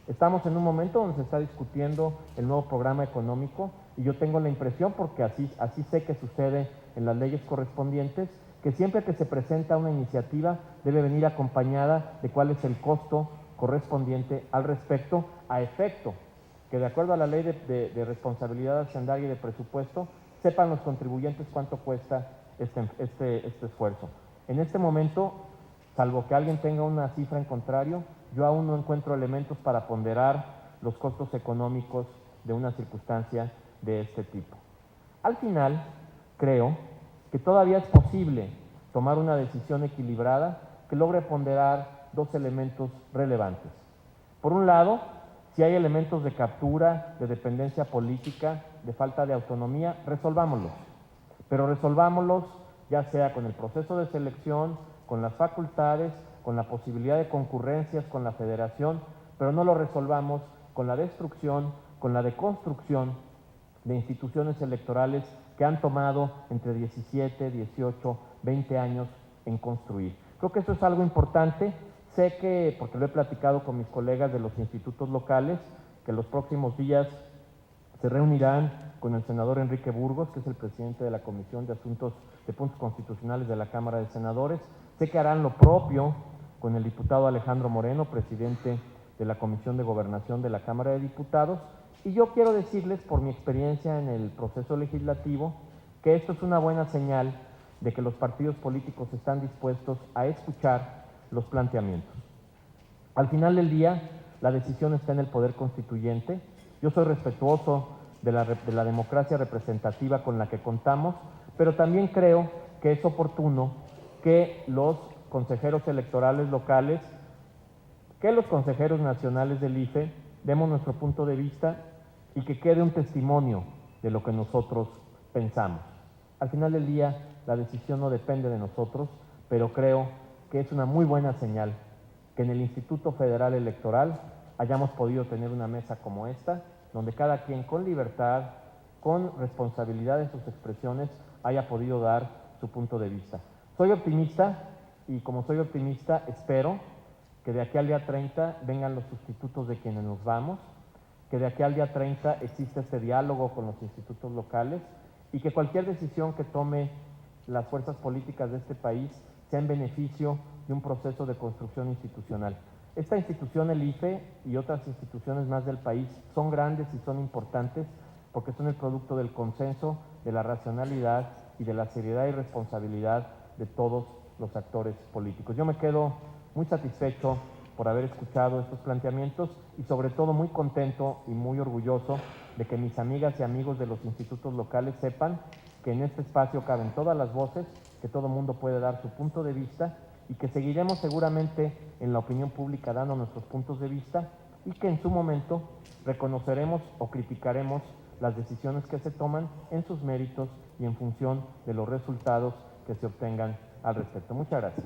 S7: Estamos en un momento donde se está discutiendo el nuevo programa económico y yo tengo la impresión, porque así sé que sucede en las leyes correspondientes, que siempre que se presenta una iniciativa debe venir acompañada de cuál es el costo correspondiente al respecto, a efecto que de acuerdo a la ley de responsabilidad hacendaria y de presupuesto, sepan los contribuyentes cuánto cuesta este esfuerzo. En este momento, salvo que alguien tenga una cifra en contrario, yo aún no encuentro elementos para ponderar los costos económicos de una circunstancia de este tipo. Al final, creo que todavía es posible tomar una decisión equilibrada que logre ponderar 2 elementos relevantes. Por un lado, si hay elementos de captura, de dependencia política, de falta de autonomía, resolvámoslos. Pero resolvámoslos ya sea con el proceso de selección, con las facultades, con la posibilidad de concurrencias con la federación, pero no lo resolvamos con la destrucción, con la deconstrucción de instituciones electorales que han tomado entre 17, 18, 20 años en construir. Creo que eso es algo importante. Sé que, porque lo he platicado con mis colegas de los institutos locales, que los próximos días se reunirán con el senador Enrique Burgos, que es el presidente de la Comisión de Puntos Constitucionales de la Cámara de Senadores. Sé que harán lo propio con el diputado Alejandro Moreno, presidente de la Comisión de Gobernación de la Cámara de Diputados. Y yo quiero decirles, por mi experiencia en el proceso legislativo, que esto es una buena señal de que los partidos políticos están dispuestos a escuchar los planteamientos. Al final del día, la decisión está en el poder constituyente. Yo soy respetuoso de la democracia representativa con la que contamos, pero también creo que es oportuno que los consejeros electorales locales, que los consejeros nacionales del IFE, demos nuestro punto de vista y que quede un testimonio de lo que nosotros pensamos. Al final del día, la decisión no depende de nosotros, pero creo que es una muy buena señal que en el Instituto Federal Electoral hayamos podido tener una mesa como esta, donde cada quien con libertad, con responsabilidad en sus expresiones, haya podido dar su punto de vista. Soy optimista y como soy optimista, espero que de aquí al día 30 vengan los sustitutos de quienes nos vamos, que de aquí al día 30 exista este diálogo con los institutos locales y que cualquier decisión que tome las fuerzas políticas de este país sea en beneficio de un proceso de construcción institucional. Esta institución, el IFE, y otras instituciones más del país son grandes y son importantes porque son el producto del consenso, de la racionalidad y de la seriedad y responsabilidad de todos los actores políticos. Yo me quedo muy satisfecho por haber escuchado estos planteamientos y sobre todo muy contento y muy orgulloso de que mis amigas y amigos de los institutos locales sepan que en este espacio caben todas las voces, que todo mundo puede dar su punto de vista y que seguiremos seguramente en la opinión pública dando nuestros puntos de vista y que en su momento reconoceremos o criticaremos las decisiones que se toman en sus méritos y en función de los resultados que se obtengan al respecto. Muchas gracias.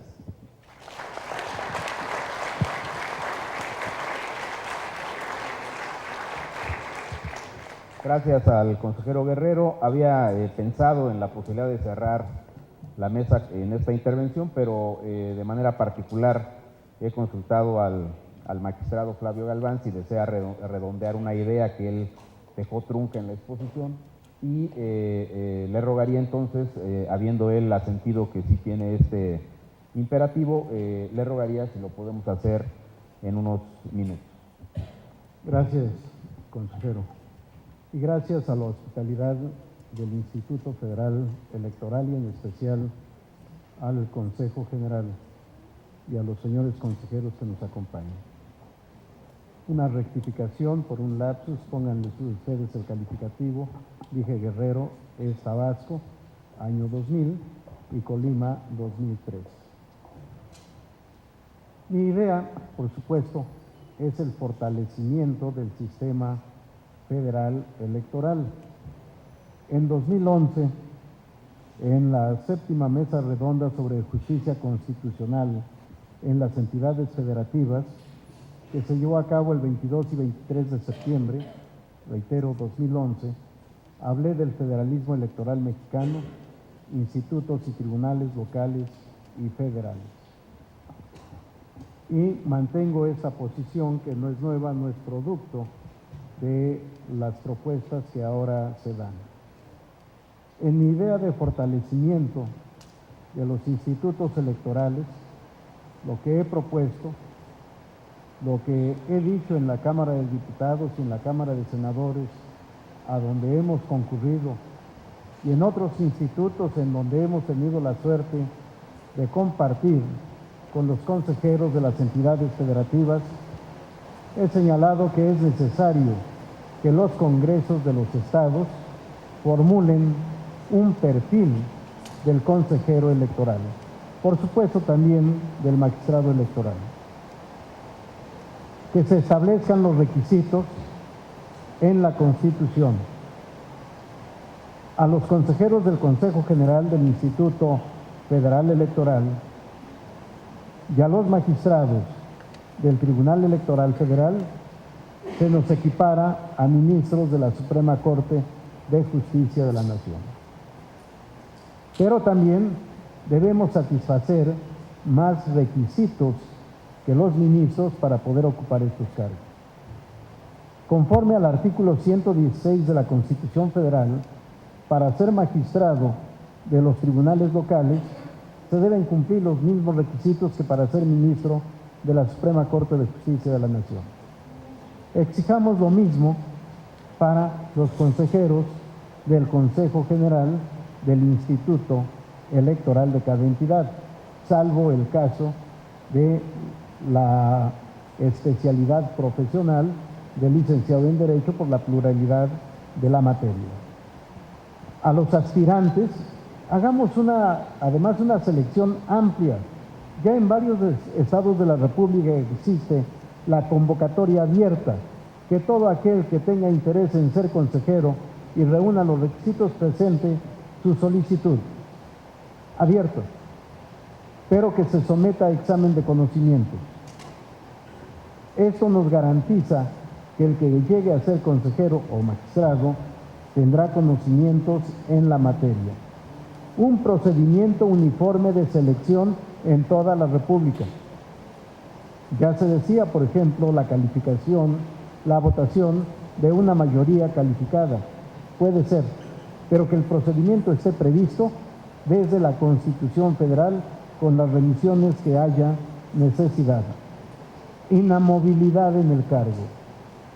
S5: Gracias al consejero Guerrero. Había pensado en la posibilidad de cerrar la mesa en esta intervención, pero de manera particular he consultado al magistrado Flavio Galván si desea redondear una idea que él dejó trunca en la exposición y le rogaría entonces, habiendo él asentido que sí tiene este imperativo, le rogaría si lo podemos hacer en unos minutos.
S4: Gracias, consejero. Y gracias a la hospitalidad del Instituto Federal Electoral y en especial al Consejo General y a los señores consejeros que nos acompañan. Una rectificación por un lapsus, pónganle ustedes el calificativo, dije Guerrero, es Tabasco, año 2000 y Colima 2003. Mi idea, por supuesto, es el fortalecimiento del sistema federal electoral. En 2011, en la séptima mesa redonda sobre justicia constitucional en las entidades federativas, que se llevó a cabo el 22 y 23 de septiembre, reitero, 2011, hablé del federalismo electoral mexicano, institutos y tribunales locales y federales. Y mantengo esa posición que no es nueva, no es producto de las propuestas que ahora se dan. En mi idea de fortalecimiento de los institutos electorales, lo que he propuesto, lo que he dicho en la Cámara de Diputados y en la Cámara de Senadores, a donde hemos concurrido, y en otros institutos en donde hemos tenido la suerte de compartir con los consejeros de las entidades federativas, he señalado que es necesario que los congresos de los estados formulen un perfil del consejero electoral, por supuesto también del magistrado electoral, que se establezcan los requisitos en la Constitución. A los consejeros del Consejo General del Instituto Federal Electoral y a los magistrados del Tribunal Electoral Federal se nos equipara a ministros de la Suprema Corte de Justicia de la Nación. Pero también debemos satisfacer más requisitos que los ministros para poder ocupar estos cargos. Conforme al artículo 116 de la Constitución Federal, para ser magistrado de los tribunales locales, se deben cumplir los mismos requisitos que para ser ministro de la Suprema Corte de Justicia de la Nación. Exijamos lo mismo para los consejeros del Consejo General del Instituto Electoral de cada entidad, salvo el caso de la especialidad profesional del licenciado en Derecho por la pluralidad de la materia. A los aspirantes, hagamos además una selección amplia. Ya en varios estados de la República existe la convocatoria abierta, que todo aquel que tenga interés en ser consejero y reúna los requisitos presente su solicitud. Abierto, pero que se someta a examen de conocimientos. Esto nos garantiza que el que llegue a ser consejero o magistrado tendrá conocimientos en la materia. Un procedimiento uniforme de selección en toda la República. Ya se decía, por ejemplo, la calificación, la votación de una mayoría calificada. Puede ser, pero que el procedimiento esté previsto desde la Constitución Federal con las remisiones que haya necesidad. Inamovilidad en el cargo.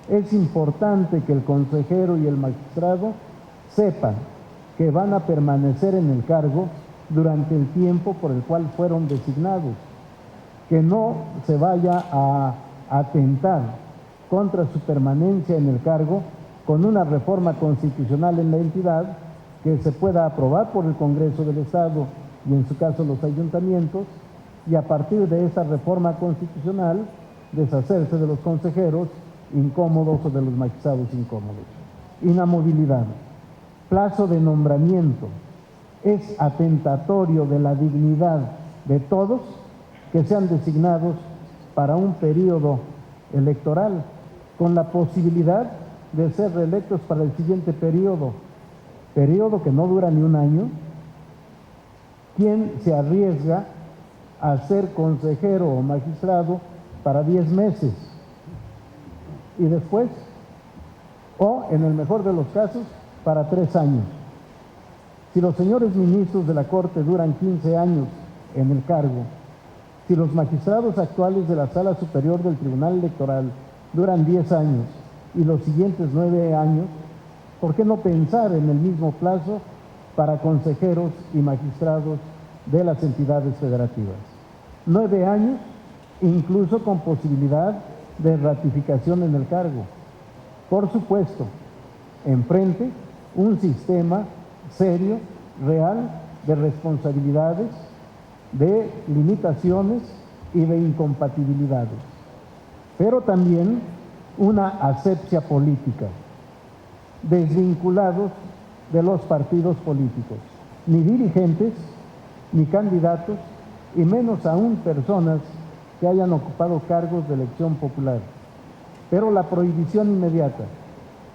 S4: Es importante que el consejero y el magistrado sepan que van a permanecer en el cargo durante el tiempo por el cual fueron designados, que no se vaya a atentar contra su permanencia en el cargo con una reforma constitucional en la entidad que se pueda aprobar por el Congreso del Estado y en su caso los ayuntamientos, y a partir de esa reforma constitucional deshacerse de los consejeros incómodos o de los magistrados incómodos. Inamovilidad. Plazo de nombramiento. Es atentatorio de la dignidad de todos que sean designados para un periodo electoral, con la posibilidad de ser reelectos para el siguiente periodo que no dura ni un año, ¿quién se arriesga a ser consejero o magistrado para 10 meses? Y después, o en el mejor de los casos, para 3 años. Si los señores ministros de la Corte duran 15 años en el cargo, si los magistrados actuales de la Sala Superior del Tribunal Electoral duran 10 años y los siguientes 9 años, ¿por qué no pensar en el mismo plazo para consejeros y magistrados de las entidades federativas? 9 años, incluso con posibilidad de ratificación en el cargo. Por supuesto, enfrente un sistema serio, real, de responsabilidades, de limitaciones y de incompatibilidades, pero también una asepsia política, desvinculados de los partidos políticos, ni dirigentes, ni candidatos, y menos aún personas que hayan ocupado cargos de elección popular. Pero la prohibición inmediata: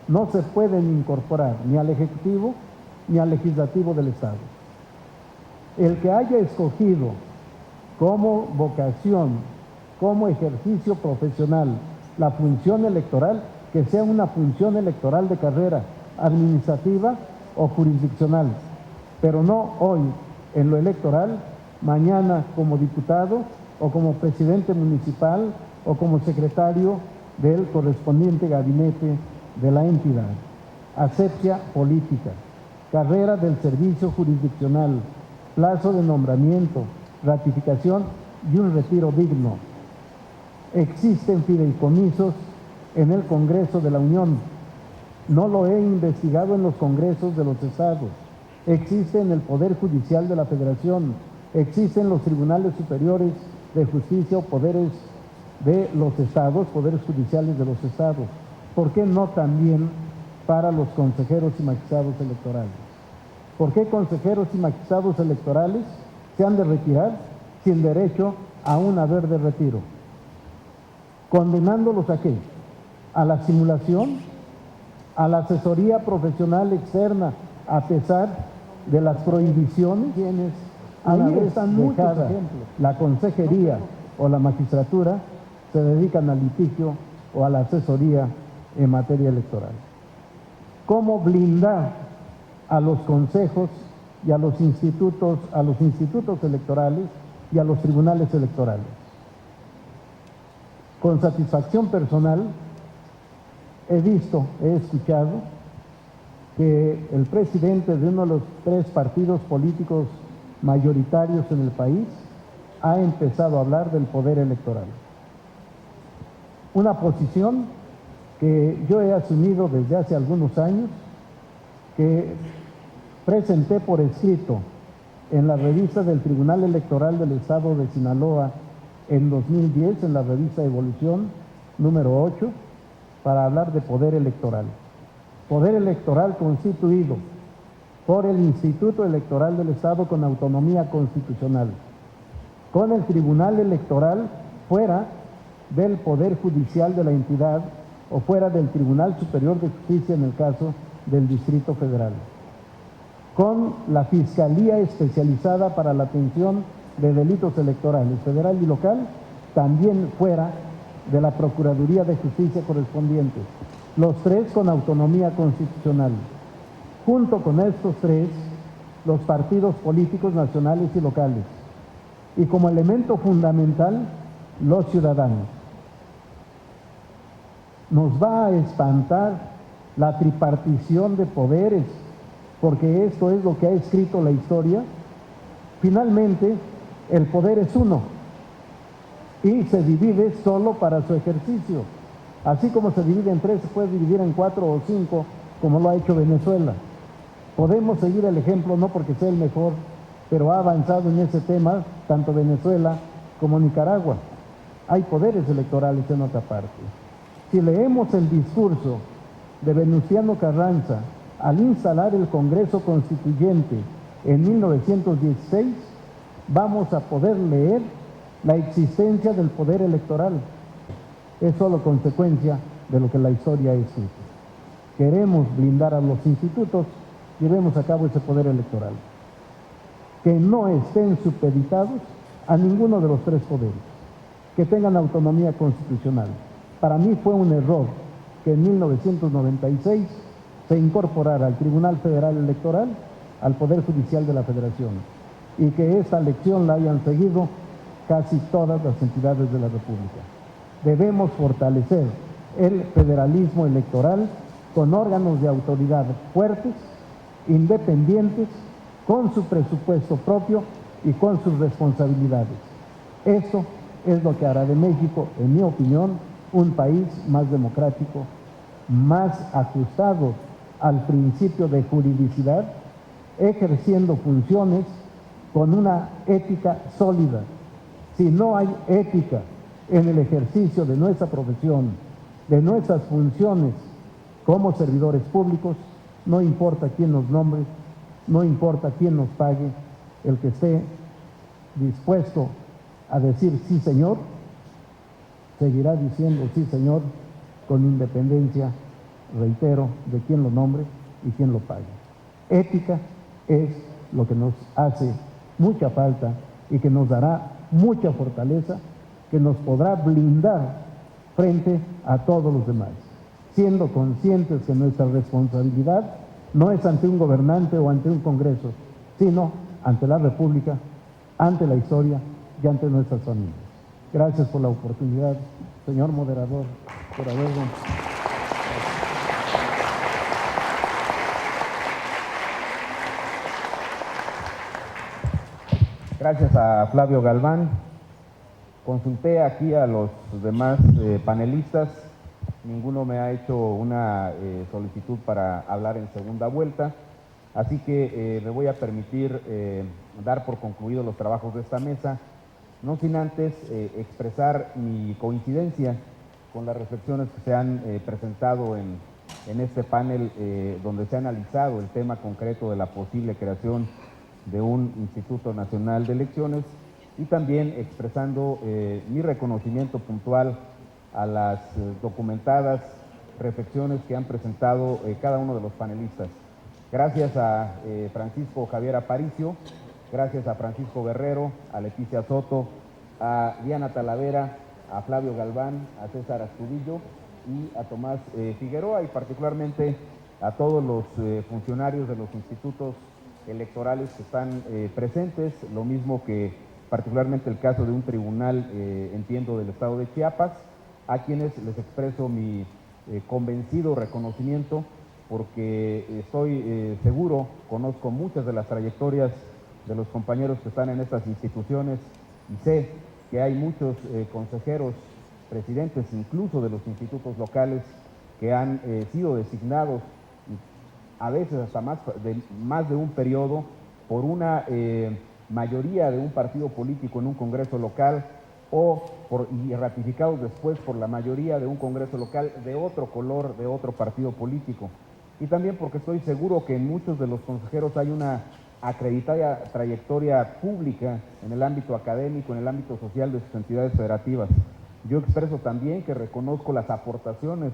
S4: no se pueden incorporar ni al Ejecutivo ni al Legislativo del Estado. El que haya escogido como vocación, como ejercicio profesional, la función electoral, que sea una función electoral de carrera, administrativa o jurisdiccional, pero no hoy en lo electoral, mañana como diputado o como presidente municipal o como secretario del correspondiente gabinete de la entidad. Asepsia política, carrera del servicio jurisdiccional, plazo de nombramiento, ratificación y un retiro digno. Existen fideicomisos en el Congreso de la Unión. No lo he investigado en los congresos de los estados. Existe en el Poder Judicial de la Federación. Existen los tribunales superiores de justicia o poderes de los estados, poderes judiciales de los estados. ¿Por qué no también para los consejeros y magistrados electorales? ¿Por qué consejeros y magistrados electorales se han de retirar sin derecho a un haber de retiro? ¿Condenándolos a qué? ¿A la simulación? ¿A la asesoría profesional externa a pesar de las prohibiciones? Quienes ahí están muchos ejemplos. La consejería o la magistratura se dedican al litigio o a la asesoría en materia electoral. ¿Cómo blindar a los consejos y a los institutos electorales y a los tribunales electorales? Con satisfacción personal he escuchado que el presidente de uno de los 3 partidos políticos mayoritarios en el país ha empezado a hablar del poder electoral. Una posición que yo he asumido desde hace algunos años, que presenté por escrito en la revista del Tribunal Electoral del Estado de Sinaloa en 2010, en la revista Evolución número 8, para hablar de poder electoral. Poder electoral constituido por el Instituto Electoral del Estado con autonomía constitucional, con el Tribunal Electoral fuera del Poder Judicial de la entidad o fuera del Tribunal Superior de Justicia en el caso del Distrito Federal, con la Fiscalía Especializada para la Atención de Delitos Electorales federal y local, también fuera de la Procuraduría de Justicia correspondiente, los 3 con autonomía constitucional. Junto con estos 3, los partidos políticos nacionales y locales, y como elemento fundamental, los ciudadanos. Nos va a espantar la tripartición de poderes, porque esto es lo que ha escrito la historia. Finalmente, el poder es uno y se divide solo para su ejercicio. Así como se divide en 3, se puede dividir en 4 o 5, como lo ha hecho Venezuela. Podemos seguir el ejemplo, no porque sea el mejor, pero ha avanzado en ese tema tanto Venezuela como Nicaragua. Hay poderes electorales en otra parte. Si leemos el discurso de Venustiano Carranza al instalar el Congreso Constituyente en 1916, vamos a poder leer la existencia del poder electoral. Es solo consecuencia de lo que la historia ha escrito. queremos blindar a los institutos, llevemos a cabo ese poder electoral, que no estén supeditados a ninguno de los tres poderes, que tengan autonomía constitucional. Para mí fue un error que en 1996 se incorporara al Tribunal Federal Electoral al Poder Judicial de la Federación y que esta lección la hayan seguido casi todas las entidades de la República. Debemos fortalecer el federalismo electoral con órganos de autoridad fuertes, independientes, con su presupuesto propio y con sus responsabilidades. Eso es lo que hará de México, en mi opinión, un país más democrático, más ajustado al principio de juridicidad, ejerciendo funciones con una ética sólida. Si no hay ética en el ejercicio de nuestra profesión, de nuestras funciones como servidores públicos, no importa quién nos nombre, no importa quién nos pague, el que esté dispuesto a decir sí señor, seguirá diciendo sí señor, con independencia, reitero, de quién lo nombre y quién lo pague. Ética es lo que nos hace mucha falta y que nos dará mucha fortaleza, que nos podrá blindar frente a todos los demás, siendo conscientes que nuestra responsabilidad no es ante un gobernante o ante un Congreso, sino ante la República, ante la historia y ante nuestras familias. Gracias por la oportunidad, señor moderador, por haberlo.
S1: Gracias a Flavio Galván. Consulté aquí a los demás panelistas, ninguno me ha hecho una solicitud para hablar en segunda vuelta, así que me voy a permitir dar por concluidos los trabajos de esta mesa, no sin antes expresar mi coincidencia con las reflexiones que se han presentado en este panel donde se ha analizado el tema concreto de la posible creación de un Instituto Nacional de Elecciones y también expresando mi reconocimiento puntual a las documentadas reflexiones que han presentado cada uno de los panelistas. Gracias a Francisco Javier Aparicio, gracias a Francisco Guerrero, a Leticia Soto, a Diana Talavera, a Flavio Galván, a César Astudillo y a Tomás Figueroa, y particularmente a todos los funcionarios de los institutos electorales que están presentes, lo mismo que particularmente el caso de un tribunal, entiendo, del estado de Chiapas, a quienes les expreso mi convencido reconocimiento, porque estoy seguro, conozco muchas de las trayectorias de los compañeros que están en estas instituciones y sé que hay muchos consejeros, presidentes incluso de los institutos locales que han sido designados a veces hasta más de un periodo por una mayoría de un partido político en un congreso local y ratificados después por la mayoría de un congreso local de otro color, de otro partido político. Y también porque estoy seguro que en muchos de los consejeros hay una acreditada trayectoria pública en el ámbito académico, en el ámbito social de sus entidades federativas. Yo expreso también que reconozco las aportaciones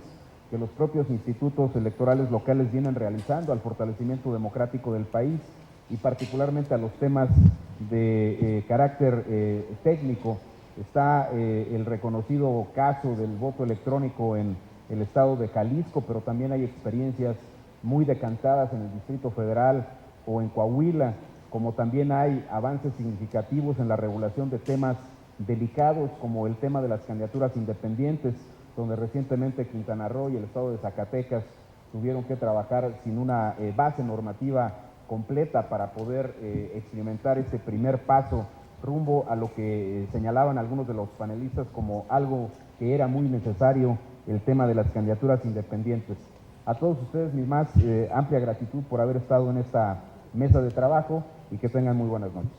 S1: que los propios institutos electorales locales vienen realizando al fortalecimiento democrático del país y particularmente a los temas de carácter técnico. Está el reconocido caso del voto electrónico en el estado de Jalisco, pero también hay experiencias muy decantadas en el Distrito Federal o en Coahuila, como también hay avances significativos en la regulación de temas delicados como el tema de las candidaturas independientes, donde recientemente Quintana Roo y el estado de Zacatecas tuvieron que trabajar sin una base normativa completa para poder experimentar ese primer paso rumbo a lo que señalaban algunos de los panelistas como algo que era muy necesario, el tema de las candidaturas independientes. A todos ustedes mi más amplia gratitud por haber estado en esta mesa de trabajo y que tengan muy buenas noches.